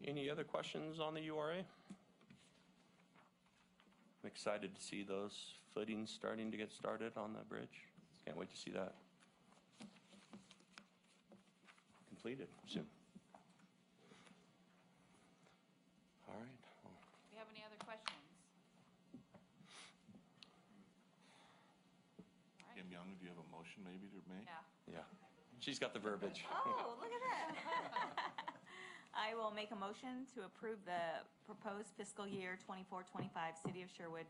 Any other questions on the URA? I'm excited to see those footings starting to get started on the bridge. Can't wait to see that completed soon. All right. Do you have any other questions? Kim Young, do you have a motion maybe to make? Yeah. Yeah. She's got the verbiage. Oh, look at that. I will make a motion to approve the proposed fiscal year 24-25 City of Sherwood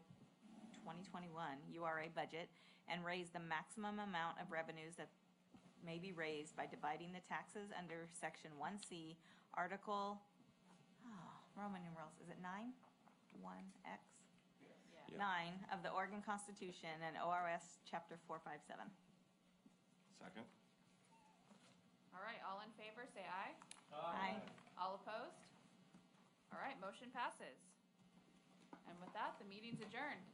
2021 URA budget and raise the maximum amount of revenues that may be raised by dividing the taxes under Section 1C, Article, Roman numerals, is it 9? 1X? Yeah. 9 of the Oregon Constitution and ORS Chapter 457. Second? All right, all in favor, say aye. Aye. All opposed? All right, motion passes. And with that, the meeting's adjourned.